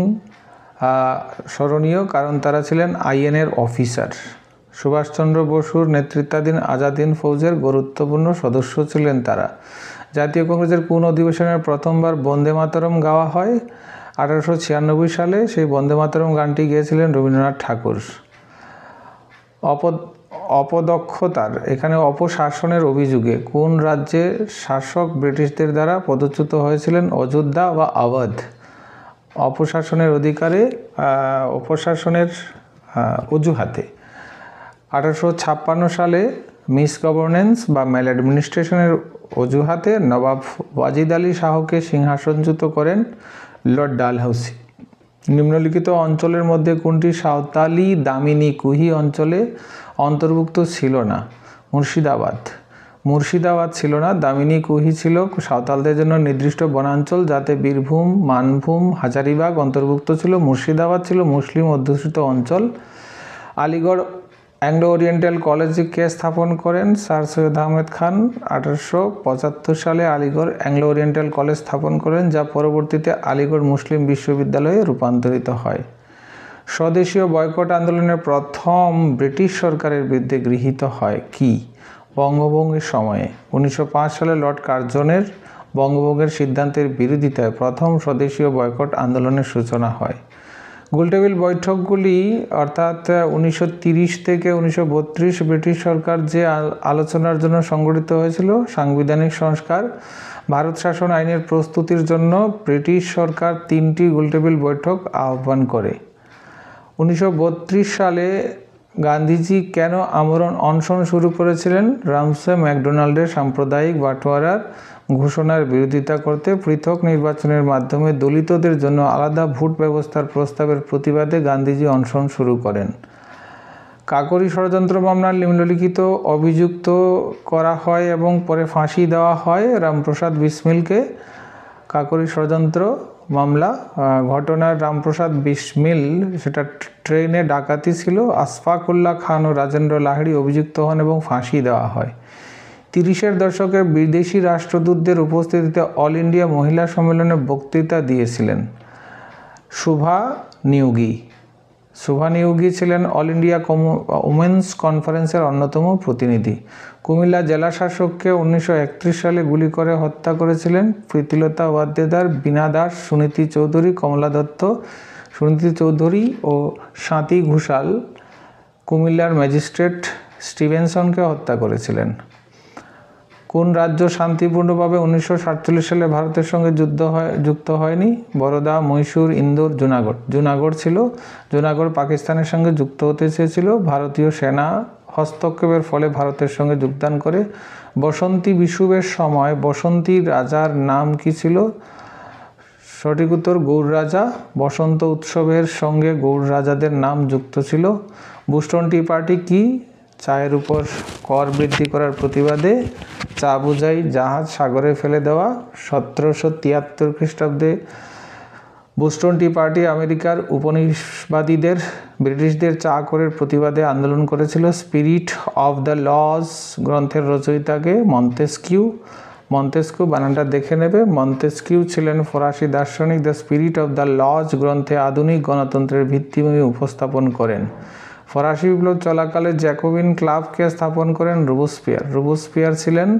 স্মরণীয় কারণ তারা ছিলেন আইএনএর অফিসার। সুভাষচন্দ্র বসুর নেতৃত্বাধীন আজাদ হিন্দ ফৌজের গুরুত্বপূর্ণ সদস্য ছিলেন তারা। জাতীয় কংগ্রেসের কোন অধিবেশনের প্রথমবার বন্দে মাতরম গাওয়া হয়? 1896 সালে। সেই বন্দে মাতরম গানটি গেয়েছিলেন রবীন্দ্রনাথ ঠাকুর। অপদক্ষতার, এখানে অপশাসনের অভিযোগে কোন রাজ্যে শাসক ব্রিটিশদের দ্বারা পদচ্যুত হয়েছিলেন? অযোধ্যা বা আওয়াধ। অপশাসনের অজুহাতে। 1856 সালে মিসগভর্নেন্স বা ম্যাল অ্যাডমিনিস্ট্রেশনের অজুহাতে নবাব ওয়াজিদ আলী শাহকে সিংহাসনচ্যুত করেন লর্ড ডালহাউসি। নিম্নলিখিত অঞ্চলের মধ্যে কোনটি সাঁওতালি দামিনী কুহি অঞ্চলে অন্তর্ভুক্ত ছিল না। মুর্শিদাবাদ ছিল না। দামিনী কুহি ছিল সাঁওতালদের জন্য নির্দিষ্ট বনাঞ্চল, যাতে বীরভূম, মানভূম, হাজারিবাগ অন্তর্ভুক্ত ছিল। মুর্শিদাবাদ ছিল মুসলিম অধ্যুষিত অঞ্চল। আলিগড় অ্যাংলো ওরিয়েন্টাল কলেজকে স্থাপন করেন স্যার সৈয়দ আহমেদ খান। 1875 সালে আলিগড় অ্যাংলো ওরিয়েন্টাল কলেজ স্থাপন করেন, যা পরবর্তীতে আলিগড় মুসলিম বিশ্ববিদ্যালয়ে রূপান্তরিত হয়। স্বদেশীয় বয়কট আন্দোলনের প্রথম ব্রিটিশ সরকারের বিরুদ্ধে গৃহীত হয় কি? বঙ্গভঙ্গের সময়ে 1905 সালে লর্ড কার্জনের বঙ্গভঙ্গের সিদ্ধান্তের বিরোধিতায় প্রথম স্বদেশীয় বয়কট আন্দোলনের সূচনা হয়। গোলটেবিল বৈঠকগুলি অর্থাৎ 1930 থেকে 1932 ব্রিটিশ সরকার যে আলোচনার জন্য সংগঠিত হয়েছিল, সাংবিধানিক সংস্কার, ভারত শাসন আইনের প্রস্তুতির জন্য ব্রিটিশ সরকার 3টি গোলটেবিল বৈঠক আহ্বান করে। 1932 সালে গান্ধীজি কেন আমরণ অনশন শুরু করেছিলেন? রামসে ম্যাকডোনাল্ডের সাম্প্রদায়িক বাটোয়ারার ঘোষণার বিরোধিতা করতে পৃথক নির্বাচনের মাধ্যমে দলিতদের জন্য আলাদা ভোট ব্যবস্থার প্রস্তাবের প্রতিবাদে গান্ধীজি অনশন শুরু করেন। কাকোরি ষড়যন্ত্র মামলার নিম্নলিখিত অভিযুক্ত করা হয় এবং পরে ফাঁসি দেওয়া হয় রামপ্রসাদ বিসমিলকে। কাকোরি ষড়যন্ত্র মামলা ঘটনার রামপ্রসাদ বিসমিল, সেটা ট্রেনে ডাকাতি ছিল। আশফাকুল্লাহ খান ও রাজেন্দ্র লাহিড়ী অভিযুক্ত হন এবং ফাঁসি দেওয়া হয়। 30-এর দশকে বিদেশি রাষ্ট্রদূতদের উপস্থিতিতে অল ইন্ডিয়া মহিলা সম্মেলনে বক্তৃতা দিয়েছিলেন শুভা নিয়োগী ছিলেন অল ইন্ডিয়া উমেন্স কনফারেন্সের অন্যতম প্রতিনিধি। কুমিল্লা জেলা শাসককে 1931 সালে গুলি করে হত্যা করেছিলেন প্রীতিলতা ওয়াদ্দেদার, বীণা দাস, সুনীতি চৌধুরী, কমলা দত্ত, সুনীতি চৌধুরী ও স্বাতী ঘোষাল কুমিল্লার ম্যাজিস্ট্রেট স্টিভেনসনকে হত্যা করেছিলেন। কোন রাজ্য শান্তিপূর্ণভাবে 1947 সালে ভারতের সঙ্গে যুক্ত হয়নি? বরোদা, মহীশূর, ইন্দোর, জুনাগড় ছিল। জুনাগড় পাকিস্তানের সঙ্গে যুক্ত হতে চেয়েছিল। ভারতীয় সেনা হস্তক্ষেপের ফলে ভারতের সঙ্গে যোগদান করে। বসন্তী বিষুবের সময় বসন্তী রাজার নাম কি ছিল? সঠিক উত্তর গৌড় রাজা। বসন্ত উৎসবের সঙ্গে গৌড় রাজাদের নাম যুক্ত ছিল। বোস্টন টি পার্টি কি? চায়ের উপর কর বৃদ্ধি করার প্রতিবাদে চা বোঝাই জাহাজ সাগরে ফেলে দেওয়া। 1773 খ্রিস্টাব্দে বোস্টন টি পার্টি আমেরিকার উপনিবেশবাদীদের ব্রিটিশদের চা করের প্রতিবাদে আন্দোলন করেছিল। স্পিরিট অফ দ্য লজ গ্রন্থের রচয়িতাকে? মন্তেস্কিউ বানানটা দেখে নেবে। মন্তেস্কিউ ছিলেন ফরাসি দার্শনিক। The spirit of the laws গ্রন্থে আধুনিক গণতন্ত্রের ভিত্তিভূমি উপস্থাপন করেন। ফরাসি বিপ্লব চলাকালে জ্যাকোবিন ক্লাবকে স্থাপন করেন রোবসপিয়ার ছিলেন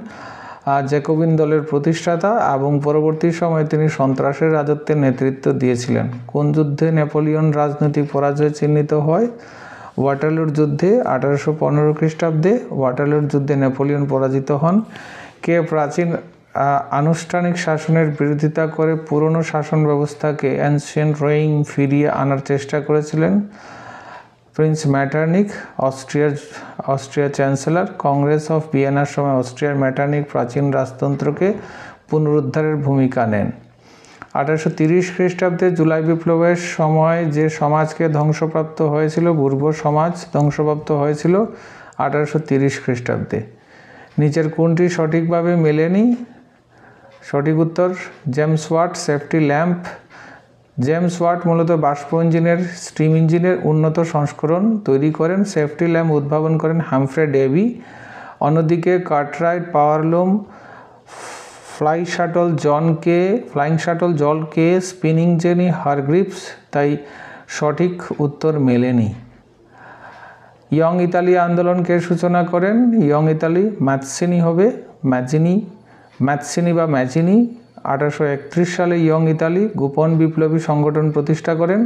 জ্যাকোবিন দলের প্রতিষ্ঠাতা এবং পরবর্তী সময়ে তিনি সন্ত্রাসের রাজত্বের নেতৃত্ব দিয়েছিলেন। কোন যুদ্ধে নেপোলিয়ন রাজনৈতিক পরাজয় চিহ্নিত হয়? ওয়াটারলুর যুদ্ধে 1815 খ্রিস্টাব্দে ওয়াটারলুর যুদ্ধে নেপোলিয়ন পরাজিত হন। কে প্রাচীন আনুষ্ঠানিক শাসনের বিরোধিতা করে পুরনো শাসন ব্যবস্থাকে অ্যানসিয়েন্ট রোয়িং ফিরিয়ে আনার চেষ্টা করেছিলেন? প্রিন্স ম্যাটারনিক, অস্ট্রিয়ার চ্যান্সেলর। কংগ্রেস অফ ভিয়েনার সময় অস্ট্রিয়ার ম্যাটারনিক প্রাচীন রাজতন্ত্রকে পুনরুদ্ধারের ভূমিকা নেন। 1830 খ্রিস্টাব্দে জুলাই বিপ্লবের সময় যে সমাজকে ধ্বংসপ্রাপ্ত হয়েছিল, বুর্ব সমাজ ধ্বংসপ্রাপ্ত হয়েছিল 1830 খ্রিস্টাব্দে। নিচের কোনটি সঠিকভাবে মেলেনি? সঠিক উত্তর James Watt safety lamp. James Watt মূলত বাষ্প ইঞ্জিনের স্টিম ইঞ্জিনের উন্নত সংস্করণ তৈরি করেন। সেফটি ল্যাম্প উদ্ভাবন করেন হামফ্রে ডেভি। অন্যদিকে কার্টরাইট, পাওয়ারলুম, ফ্লাইং শাটল জন কে, স্পিনিং জেনি হারগ্রিভস। তাই সঠিক উত্তর মেলেনি। ইয়ং ইতালি আন্দোলনকে সূচনা করেন? ইয়ং ইতালি ম্যাৎসিনি হবে, ম্যাৎসিনি বা ম্যাজিনি। 1831 সালে ইয়ং ইতালি গোপন বিপ্লবী সংগঠন প্রতিষ্ঠা করেন।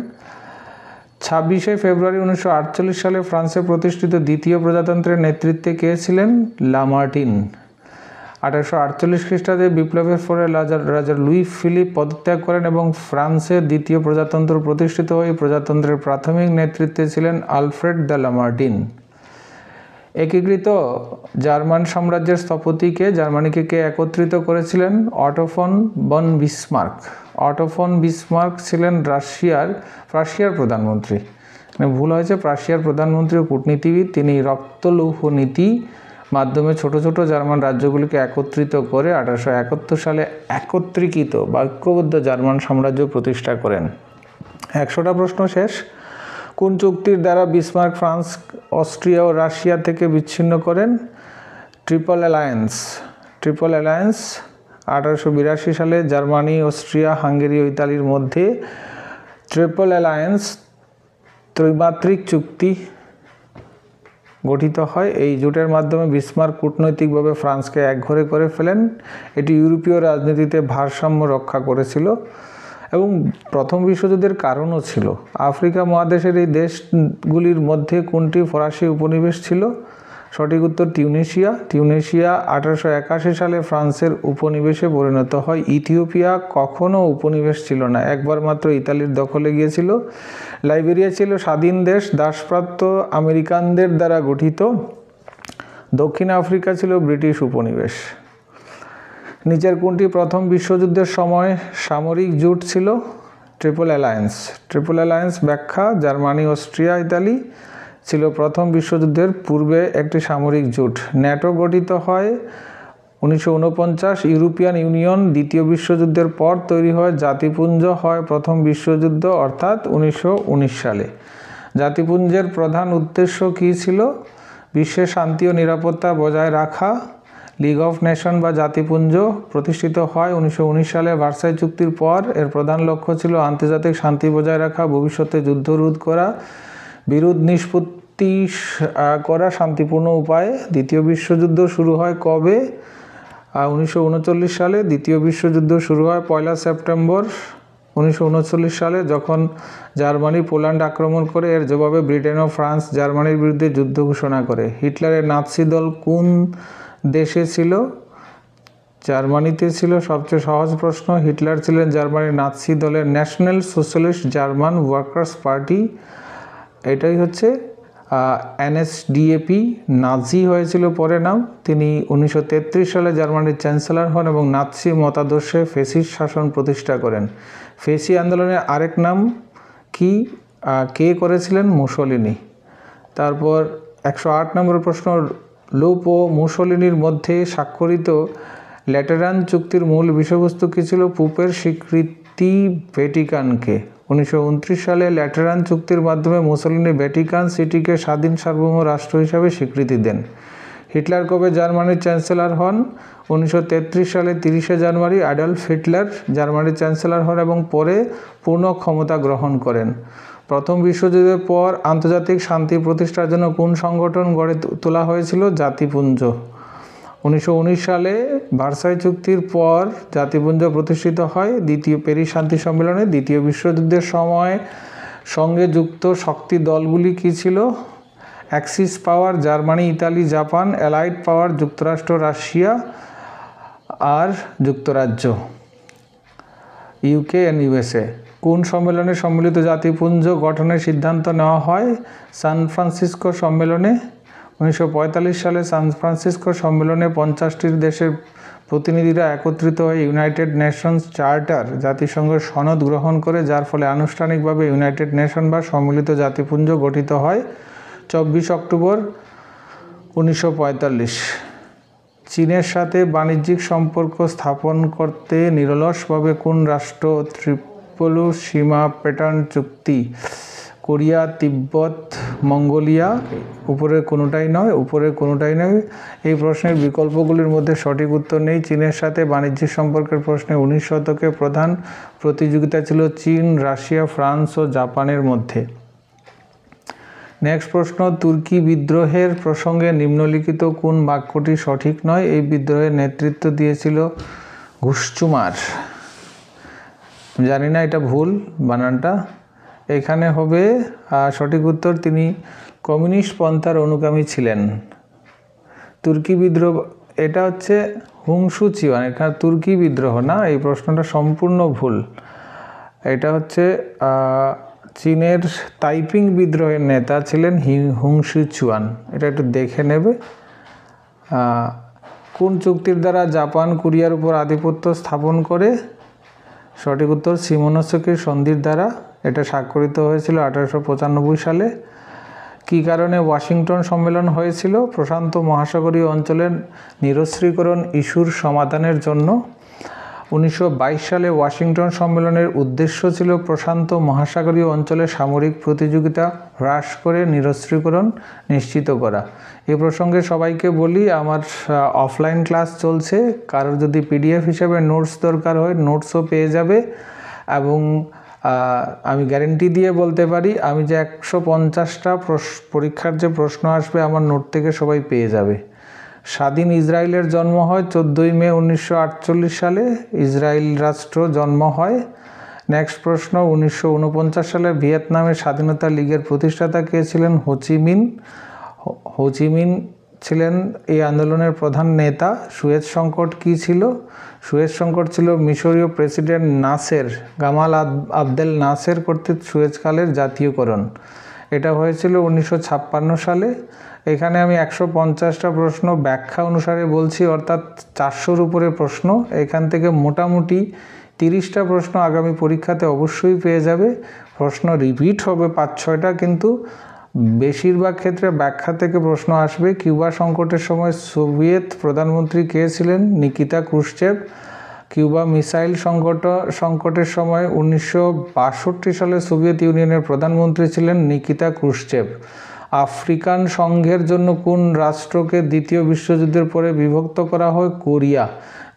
26শে ফেব্রুয়ারি 1948 সালে ফ্রান্সে প্রতিষ্ঠিত দ্বিতীয় প্রজাতন্ত্রের নেতৃত্বে কে ছিলেন? লামার্টিন। 1848 খ্রিস্টাব্দে বিপ্লবের ফলে রাজা লুই ফিলিপ পদত্যাগ করেন এবং ফ্রান্সের দ্বিতীয় প্রজাতন্ত্র প্রতিষ্ঠিত হয়ে প্রজাতন্ত্রের প্রাথমিক নেতৃত্বে ছিলেন আলফ্রেড দ্য লামার্টিন। একীকৃত জার্মান সাম্রাজ্যের স্থপতিকে জার্মানিকে কে একত্রিত করেছিলেন? Otto von Bismarck. Otto von Bismarck ছিলেন রাশিয়ার প্রধানমন্ত্রী। ভুল হয়েছে। প্রাশিয়ার প্রধানমন্ত্রী ও কূটনীতিবিদ, তিনি রক্তলৌহ নীতি মাধ্যমে ছোট ছোট জার্মান রাজ্যগুলিকে একত্রিত করে 1871 সালে একত্রীকৃত বা ঐক্যবদ্ধ জার্মান সাম্রাজ্য প্রতিষ্ঠা করেন। 100টা প্রশ্ন শেষ। কোন চুক্তির দ্বারা বিসমার্ক ফ্রান্স, অস্ট্রিয়া ও রাশিয়া থেকে বিচ্ছিন্ন করেন? Triple alliance. 1882 সালে জার্মানি, অস্ট্রিয়া, হাঙ্গেরি ও ইতালির মধ্যে ট্রিপল অ্যালায়েন্স ত্রিমাত্রিক চুক্তি গঠিত হয়। এই জোটের মাধ্যমে বিসমার্ক কূটনৈতিকভাবে ফ্রান্সকে একঘরে করে ফেলেন। এটি ইউরোপীয় রাজনীতিতে ভারসাম্য রক্ষা করেছিল এবং প্রথম বিশ্বযুদ্ধের কারণও ছিল। আফ্রিকা মহাদেশের এই দেশগুলির মধ্যে কোনটি ফরাসি উপনিবেশ ছিল? সঠিক উত্তর টিউনিশিয়া। 1881 সালে ফ্রান্সের উপনিবেশে পরিণত হয়। ইথিওপিয়া কখনো উপনিবেশ ছিল না, একবার মাত্র ইতালির দখলে গিয়েছিল। লাইবেরিয়া ছিল স্বাধীন দেশ, দাসপ্রাপ্ত আমেরিকানদের দ্বারা গঠিত। দক্ষিণ আফ্রিকা ছিল ব্রিটিশ উপনিবেশ। নিচের কোনটি প্রথম বিশ্বযুদ্ধের সময় সামরিক জোট ছিল? Triple alliance. ট্রিপল অ্যালায়েন্স ব্যাখ্যা: জার্মানি, অস্ট্রিয়া, ইতালি ছিল প্রথম বিশ্বযুদ্ধের পূর্বে একটি সামরিক জোট। ন্যাটো গঠিত হয় 1949। ইউরোপিয়ান ইউনিয়ন দ্বিতীয় বিশ্বযুদ্ধের পর তৈরি হয়। জাতিপুঞ্জ হয় প্রথম বিশ্বযুদ্ধ অর্থাৎ 1919 সালে। জাতিপুঞ্জের প্রধান উদ্দেশ্য কী ছিল? বিশ্বের শান্তি ও নিরাপত্তা বজায় রাখা। লিগ অফ নেশন বা জাতিপুঞ্জ প্রতিষ্ঠিত হয় 1919 সালে ভার্সাই চুক্তির পর। এর প্রধান লক্ষ্য ছিল আন্তর্জাতিক শান্তি বজায় রাখা, ভবিষ্যতে যুদ্ধ রোধ করা, বিরোধ নিষ্পত্তি করা শান্তিপূর্ণ উপায়ে। দ্বিতীয় বিশ্বযুদ্ধ শুরু হয় কবে? 1939 সালে। দ্বিতীয় বিশ্বযুদ্ধ শুরু হয় 1 সেপ্টেম্বর 1939 সালে, যখন জার্মানি পোল্যান্ড আক্রমণ করে। এর জবাবে ব্রিটেন ও ফ্রান্স জার্মানির বিরুদ্ধে যুদ্ধ ঘোষণা করে। হিটলারের নাৎসি দল কোন দেশে ছিল? জার্মানিতে ছিল। সবচেয়ে সহজ প্রশ্ন। হিটলার ছিলেন জার্মানির নাৎসি দলের national socialist German workers party, এটাই হচ্ছে NSDAP। নাজি হয়েছিল পরে নাম। তিনি 1933 সালে জার্মানির চ্যান্সেলর হন এবং নাৎসি মতাদর্শে ফেসিস্ট শাসন প্রতিষ্ঠা করেন। ফেসি আন্দোলনের আরেক নাম কি? কে করেছিলেন? মুসোলিনি। তারপর 108 নম্বর প্রশ্ন। লুপ ও মুসোলিনির মধ্যে স্বাক্ষরিত ল্যাটেরান চুক্তির মূল বিষয়বস্তু কী ছিল? পোপের স্বীকৃতি ভ্যাটিকানকে। 1929 সালে ল্যাটেরান চুক্তির মাধ্যমে মুসোলিনি ভ্যাটিকান সিটিকে স্বাধীন সার্বভৌম রাষ্ট্র হিসাবে স্বীকৃতি দেন। হিটলার কবে জার্মানির চ্যান্সেলর হন? 1933 সালে 30 জানুয়ারি অ্যাডলফ হিটলার জার্মানির চ্যান্সেলর হন এবং পরে পূর্ণ ক্ষমতা গ্রহণ করেন। প্রথম বিশ্বযুদ্ধের পর আন্তর্জাতিক শান্তি প্রতিষ্ঠার জন্য কোন সংগঠন গড়ে তোলা হয়েছিল? জাতিপুঞ্জ। 1919 সালে ভার্সাই চুক্তির পর জাতিপুঞ্জ প্রতিষ্ঠিত হয়। দ্বিতীয় প্যারিস শান্তি সম্মেলনে। দ্বিতীয় বিশ্বযুদ্ধের সময় সঙ্গে যুক্ত শক্তি দলগুলি কী ছিল? অ্যাক্সিস পাওয়ার জার্মানি, ইতালি, জাপান। অ্যালাইড পাওয়ার যুক্তরাষ্ট্র, রাশিয়া আর যুক্তরাজ্য, UK and USA। কোন সম্মেলনে সম্মিলিত জাতিপুঞ্জ গঠনের সিদ্ধান্ত নেওয়া হয়? সান ফ্রান্সিসকো সম্মেলনে। 1945 সালে সান ফ্রান্সিসকো সম্মেলনে 50টি দেশের প্রতিনিধিরা একত্রিত হয়ে ইউনাইটেড নেশনস চার্টার, জাতিসংঘের সনদ গ্রহণ করে, যার ফলে আনুষ্ঠানিকভাবে ইউনাইটেড নেশন বা সম্মিলিত জাতিপুঞ্জ গঠিত হয় 24 অক্টোবর 1945। চীনের সাথে বাণিজ্যিক সম্পর্ক স্থাপন করতে নিরলসভাবে কোন রাষ্ট্র ট্রিপল সীমা প্যাটার্ন চুক্তি? কোরিয়া, তিব্বত, মঙ্গোলিয়া। উপরের কোনোটাই নয়। এই প্রশ্নের বিকল্পগুলির মধ্যে সঠিক উত্তর নেই। চীনের সাথে বাণিজ্যিক সম্পর্কের প্রশ্নে 19 শতকে প্রধান প্রতিযোগিতা ছিল চীন, রাশিয়া, ফ্রান্স ও জাপানের মধ্যে। নেক্সট প্রশ্ন। তুর্কি বিদ্রোহের প্রসঙ্গে নিম্নলিখিত কোন বাক্যটি সঠিক নয়? এই বিদ্রোহের নেতৃত্ব দিয়েছিল ঘুসচুমার। জানি না এটা ভুল বানানটা। এখানে হবে সঠিক উত্তর, তিনি কমিউনিস্ট পন্থার অনুগামী ছিলেন। তুর্কি বিদ্রোহ, এটা হচ্ছে হুংসু চিওয়ান, এখানে তুর্কি বিদ্রোহ না, এই প্রশ্নটা সম্পূর্ণ ভুল। এটা হচ্ছে চীনের তাইপিং বিদ্রোহের নেতা ছিলেন হুংসু চিওয়ান। এটা একটু দেখে নেবে। কোন চুক্তির দ্বারা জাপান কোরিয়ার উপর আধিপত্য স্থাপন করে? সঠিক উত্তর সিমোনোসেকি সন্ধির দ্বারা। এটা স্বাক্ষরিত হয়েছিল 1895 সালে। কী কারণে ওয়াশিংটন সম্মেলন হয়েছিল? প্রশান্ত মহাসাগরীয় অঞ্চলের নিরস্ত্রীকরণ ইস্যুর সমাধানের জন্য। 1922 সালে ওয়াশিংটন সম্মেলনের উদ্দেশ্য ছিল প্রশান্ত মহাসাগরীয় অঞ্চলে সামরিক প্রতিযোগিতা হ্রাস করে নিরস্ত্রীকরণ নিশ্চিত করা। এ প্রসঙ্গে সবাইকে বলি, আমার অফলাইন ক্লাস চলছে, কারোর যদি পিডিএফ হিসেবে নোটস দরকার হয় নোটসও পেয়ে যাবে। এবং আমি গ্যারেন্টি দিয়ে বলতে পারি, আমি যে 150টা পরীক্ষার যে প্রশ্ন আসবে আমার নোট থেকে সবাই পেয়ে যাবে। স্বাধীন ইসরায়েলের জন্ম হয় 14 মে 1948 সালে, ইসরায়েল রাষ্ট্র জন্ম হয়। নেক্সট প্রশ্ন, 1949 সালে ভিয়েতনামের স্বাধীনতা লীগের প্রতিষ্ঠাতা কে ছিলেন? হোচিমিন ছিলেন এই আন্দোলনের প্রধান নেতা। সুয়েজ সংকট কী ছিল? সুয়েজ সংকট ছিল মিশরীয় প্রেসিডেন্ট গামাল আবদেল নাসের কর্তৃক সুয়েজ খালের জাতীয়করণ। এটা হয়েছিল 1956 সালে। এখানে আমি 150টা প্রশ্ন ব্যাখ্যা অনুসারে বলছি, অর্থাৎ 400-র উপরে প্রশ্ন। এখান থেকে মোটামুটি 30টা প্রশ্ন আগামী পরীক্ষাতে অবশ্যই পেয়ে যাবে। প্রশ্ন রিপিট হবে 5-6টা, কিন্তু বেশিরভাগ ক্ষেত্রে ব্যাখ্যা থেকে প্রশ্ন আসবে। কিউবা সংকটের সময় সোভিয়েত প্রধানমন্ত্রী কে ছিলেন? Nikita Khrushchev. কিউবা মিসাইল সংকটের সময় 1962 সালে সোভিয়েত ইউনিয়নের প্রধানমন্ত্রী ছিলেন নিকিতা ক্রুশ্চেভ। আফ্রিকান সংঘের জন্য কোন রাষ্ট্রকে দ্বিতীয় বিশ্বযুদ্ধের পরে বিভক্ত করা হয়? কোরিয়া।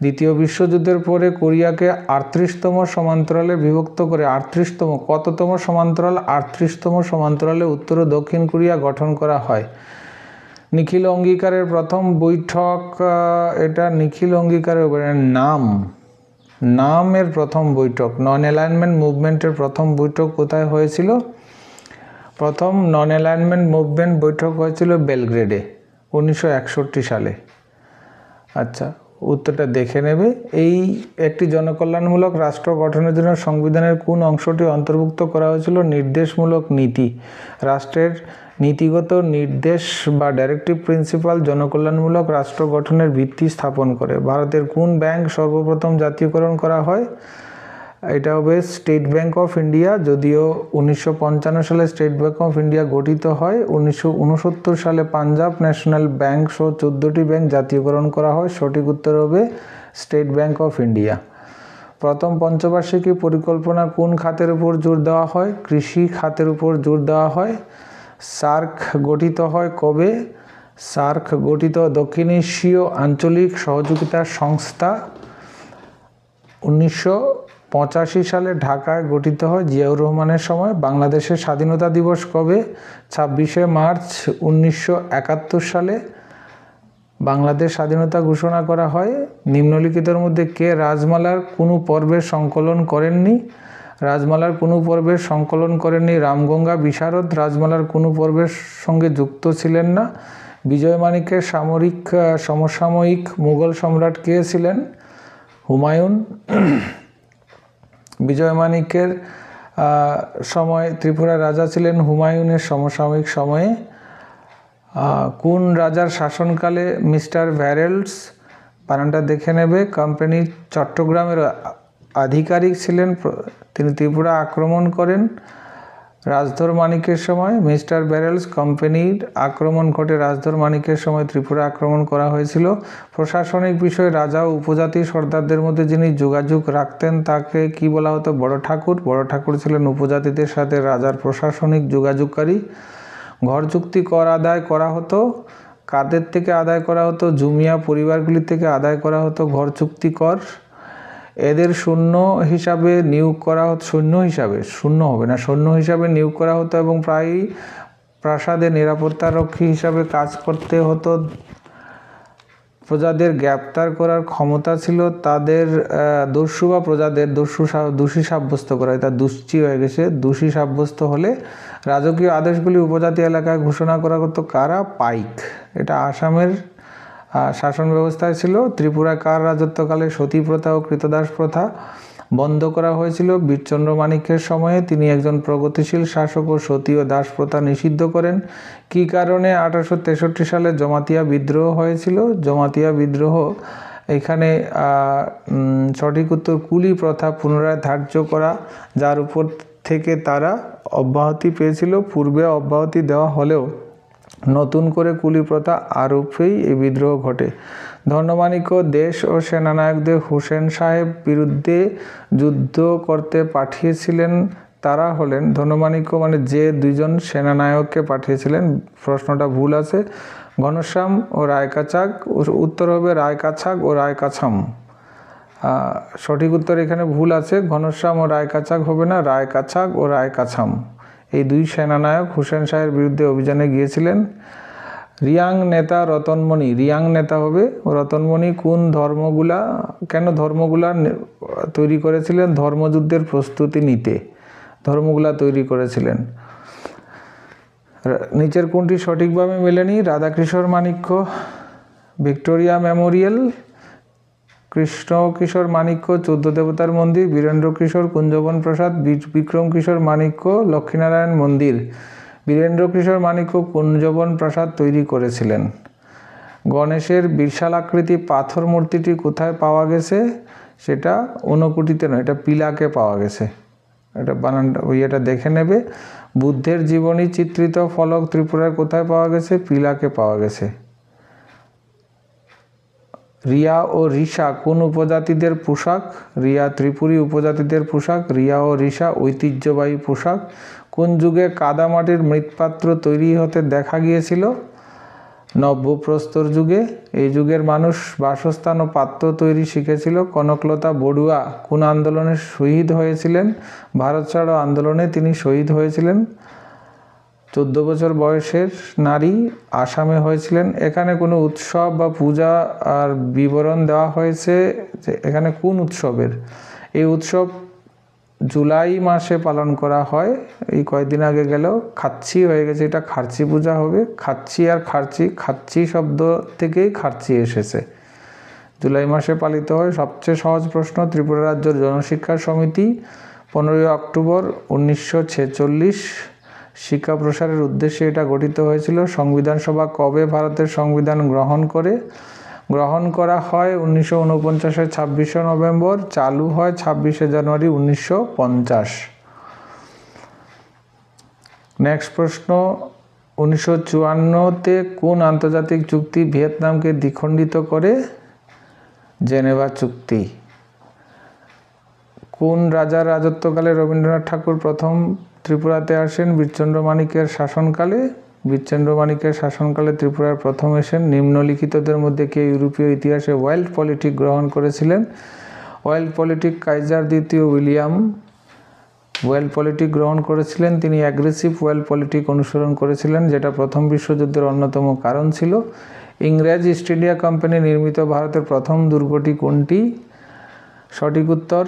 দ্বিতীয় বিশ্বযুদ্ধের পরে কোরিয়াকে 38তম সমান্তরালে বিভক্ত করে, 38তম কততম সমান্তরাল? 38তম সমান্তরালে উত্তর ও দক্ষিণ কোরিয়া গঠন করা হয়। নিখিল অঙ্গীকারের প্রথম বৈঠক, এটা নিখিল অঙ্গীকারের নামের প্রথম বৈঠক, নন অ্যালাইনমেন্ট মুভমেন্টের প্রথম বৈঠক কোথায় হয়েছিল? প্রথম নন অ্যালাইনমেন্ট মুভমেন্ট বৈঠক হয়েছিল বেলগ্রেডে 1961 সালে। আচ্ছা, উত্তরটা দেখে নেবে। এই একটি জনকল্যাণমূলক রাষ্ট্র গঠনের জন্য সংবিধানের কোন অংশটি অন্তর্ভুক্ত করা হয়েছিল? নির্দেশমূলক নীতি। রাষ্ট্রের নীতিগত নির্দেশ বা ডাইরেক্টিভ প্রিন্সিপাল জনকল্যাণমূলক রাষ্ট্র গঠনের ভিত্তি স্থাপন করে। ভারতের কোন ব্যাংক সর্বপ্রথম জাতীয়করণ করা হয়? এটা হবে স্টেট ব্যাংক অফ ইন্ডিয়া। যদিও 1955 সালে স্টেট ব্যাংক অফ ইন্ডিয়া গঠিত হয়। 1969 সালে পাঞ্জাব ন্যাশনাল ব্যাংক সহ 14টি ব্যাংক জাতীয়করণ করা হয়। সঠিক উত্তর হবে স্টেট ব্যাংক অফ ইন্ডিয়া। প্রথম পঞ্চবার্ষিকী পরিকল্পনা কোন খাতের উপর জোর দেওয়া হয়? কৃষি খাতের উপর জোর দেওয়া হয়। সার্ক গঠিত হয় কবে? সার্ক গঠিত দক্ষিণ এশীয় আঞ্চলিক সহযোগিতা সংস্থা 1985 সালে ঢাকায় গঠিত হয় জিয়াউর রহমানের সময়। বাংলাদেশের স্বাধীনতা দিবস কবে? 26শে মার্চ 1971 সালে বাংলাদেশ স্বাধীনতা ঘোষণা করা হয়। নিম্নলিখিতের মধ্যে কে রাজমালার কোনো পর্বের সংকলন করেননি? রাজমালার কোনো পর্বের সংকলন করেননি রামগঙ্গা বিশারদ। রাজমালার কোনো পর্বের সঙ্গে যুক্ত ছিলেন না। বিজয় মাণিক্যের সমসাময়িক মুঘল সম্রাট কে ছিলেন? হুমায়ুন। বিজয় মাণিক্যের সময় ত্রিপুরার রাজা ছিলেন হুমায়ুনের সমসাময়িক সময়ে। কোন রাজার শাসনকালে মিস্টার ভ্যারেলস, বানানটা দেখে নেবে, কোম্পানি চট্টগ্রামের আধিকারিক ছিলেন, তিনি ত্রিপুরা আক্রমণ করেন। রাজধর মাণিক্যের সময় মিস্টার ব্যারেলস কোম্পানির আক্রমণ ঘটে। রাজধর মাণিক্যের সময় ত্রিপুরা আক্রমণ করা হয়েছিল। প্রশাসনিক বিষয়ে রাজা ও উপজাতি সর্দারদের মধ্যে যিনি যোগাযোগ রাখতেন তাকে কি বলা হতো? বড় ঠাকুর। বড় ঠাকুর ছিলেন উপজাতিদের সাথে রাজার প্রশাসনিক যোগাযোগকারী। ঘর চুক্তি কর আদায় করা হতো কাদের থেকে আদায় করা হতো? জুমিয়া পরিবারগুলি থেকে আদায় করা হতো ঘর চুক্তি কর। এদের সৈন্য হিসাবে নিয়োগ করা হতো, সৈন্য হিসাবে নিয়োগ করা হতো এবং প্রায়ই প্রাসাদে নিরাপত্তারক্ষী হিসাবে কাজ করতে হতো। প্রজাদের গ্রেপ্তার করার ক্ষমতা ছিল তাদের। দস্যু বা প্রজাদের দোষী সাব্যস্ত করা, এটা দুশ্চি হয়ে গেছে। দোষী সাব্যস্ত হলে রাজকীয় আদেশগুলি উপজাতি এলাকায় ঘোষণা করা হতো কারা? পাইক। এটা আসামের শাসন ব্যবস্থায় ছিল। ত্রিপুরা কার রাজত্বকালে সতী প্রথা ও কৃতদাস প্রথা বন্ধ করা হয়েছিল? বীরচন্দ্র মাণিক্যের সময়ে। তিনি একজন প্রগতিশীল শাসক ও সতী ও দাস প্রথা নিষিদ্ধ করেন। কী কারণে 1863 সালে জমাতিয়া বিদ্রোহ হয়েছিল? জমাতিয়া বিদ্রোহ, এখানে সঠিক উত্তর কুলি প্রথা পুনরায় ধার্য করা, যার উপর থেকে তারা অব্যাহতি পেয়েছিল। পূর্বে অব্যাহতি দেওয়া হলেও নতুন করে কুলি প্রথা আরোপেই এই বিদ্রোহ ঘটে। ধর্মমাণিক্য দেশ ও সেনানায়কদের হুসেন সাহেব বিরুদ্ধে যুদ্ধ করতে পাঠিয়েছিলেন। তারা হলেন ধর্মমাণিক্য মানে যে দুইজন সেনানায়ককে পাঠিয়েছিলেন, প্রশ্নটা ভুল আছে, ঘনশ্যাম ও রায়কাচাক। উত্তর হবে রায়কাছাক ও রায়কাছাম। সঠিক উত্তর এখানে ভুল আছে, ঘনশ্যাম ও রায়কাচাক হবে না, রায়কাছাক ও রায়কাছাম। এই দুই সেনানায়ক হুসেন শাহের বিরুদ্ধে অভিযানে গিয়েছিলেন। রিয়াং নেতা রতনমণি, রিয়াং নেতা হবে রতনমণি কোন কেন ধর্মগুলা তৈরি করেছিলেন? ধর্মযুদ্ধের প্রস্তুতি নিতে ধর্মগুলা তৈরি করেছিলেন। নিচের কোনটি সঠিকভাবে মেলেনি? রাধাকিশোর মাণিক্য ভিক্টোরিয়া মেমোরিয়াল, কৃষ্ণ কিশোর মাণিক্য 14 দেবতার মন্দির, বীরেন্দ্র কিশোর কুঞ্জবন প্রাসাদ, বিক্রম কিশোর মাণিক্য লক্ষ্মীনারায়ণ মন্দির। বীরেন্দ্র কিশোর মাণিক্য কুঞ্জবন প্রাসাদ তৈরি করেছিলেন। গণেশের বিশালাকৃতি পাথর মূর্তিটি কোথায় পাওয়া গেছে? সেটা ঊনকোটিতে নয়, এটা পিলাকে পাওয়া গেছে। এটা এটা দেখে নেবে। বুদ্ধের জীবনী চিত্রিত ফলক ত্রিপুরার কোথায় পাওয়া গেছে? পিলাকে পাওয়া গেছে। রিয়া ও রিসা কোন উপজাতিদের পোশাক? রিয়া ত্রিপুরী উপজাতিদের পোশাক, রিয়া ও রিসা ঐতিহ্যবাহী পোশাক। কোন যুগে কাদামাটির মৃৎপাত্র তৈরি হতে দেখা গিয়েছিল? নব্যপ্রস্তর যুগে। এই যুগের মানুষ বাসস্থান ও পাত্র তৈরি শিখেছিল। কনকলতা বড়ুয়া কোন আন্দোলনে শহীদ হয়েছিলেন? ভারত ছাড়ো আন্দোলনে তিনি শহীদ হয়েছিলেন। 14 বছর বয়সের নারী, আসামে হয়েছিলেন। এখানে কোনো উৎসব বা পূজা আর বিবরণ দেওয়া হয়েছে যে এখানে কোন উৎসবের? এই উৎসব জুলাই মাসে পালন করা হয়। এই কয়েকদিন আগে গেলেও খাচ্ছি হয়ে গেছে, এটা খার্চি পূজা হবে। খাচ্ছি আর খাচ্ছি শব্দ থেকেই খার্চি এসেছে। জুলাই মাসে পালিত হয়। সবচেয়ে সহজ প্রশ্ন, ত্রিপুরা রাজ্য জনশিক্ষা সমিতি 15 অক্টোবর 1946 শিক্ষা প্রসারের উদ্দেশ্যে এটা গঠিত হয়েছিল। সংবিধান সভা কবে ভারতের সংবিধান গ্রহণ করা হয়? 1949-এর 26শে নভেম্বর। চালু হয় 26শে জানুয়ারি 1950। নেক্সট প্রশ্ন, 1954-তে কোন আন্তর্জাতিক চুক্তি ভিয়েতনামকে দ্বিখণ্ডিত করে? জেনেভা চুক্তি। কোন রাজার রাজত্বকালে রবীন্দ্রনাথ ঠাকুর প্রথম ত্রিপুরাতে আসেন? বীরচন্দ্র মাণিক্যের শাসনকালে। বীরচন্দ্র মাণিক্যের শাসনকালে ত্রিপুরায় প্রথম এসেন। নিম্নলিখিতদের মধ্যে কে ইউরোপীয় ইতিহাসে ওয়াইল্ড পলিটিক গ্রহণ করেছিলেন? ওয়াইল্ড পলিটিক কাইজার দ্বিতীয় উইলিয়াম ওয়াইল্ড পলিটিক গ্রহণ করেছিলেন। তিনি অ্যাগ্রেসিভ ওয়াইল্ড পলিটিক অনুসরণ করেছিলেন, যেটা প্রথম বিশ্বযুদ্ধের অন্যতম কারণ ছিল। ইংরেজ ইস্ট ইন্ডিয়া কোম্পানি নির্মিত ভারতের প্রথম দুর্গটি কোনটি? সঠিক উত্তর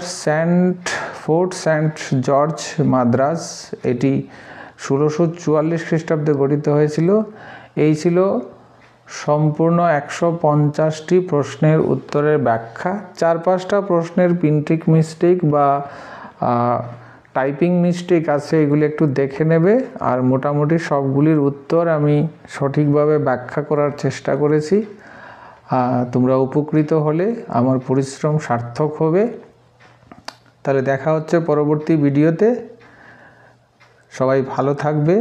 ফোর্ট সেন্ট জর্জ, মাদ্রাজ। এটি 1644 খ্রিস্টাব্দে গঠিত হয়েছিল। এই ছিল সম্পূর্ণ 150টি প্রশ্নের উত্তরের ব্যাখ্যা। 4-5টা প্রশ্নের প্রিন্টিং মিস্টেক বা টাইপিং মিস্টেক আছে, এগুলি একটু দেখে নেবে। আর মোটামুটি সবগুলির উত্তর আমি সঠিকভাবে ব্যাখ্যা করার চেষ্টা করেছি। তোমরা উপকৃত হলে আমার পরিশ্রম সার্থক হবে। তাহলে দেখা হচ্ছে পরবর্তী ভিডিওতে। সবাই ভালো থাকবে।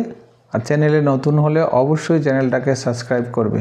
আর চ্যানেলে নতুন হলে অবশ্যই চ্যানেলটাকে সাবস্ক্রাইব করবে।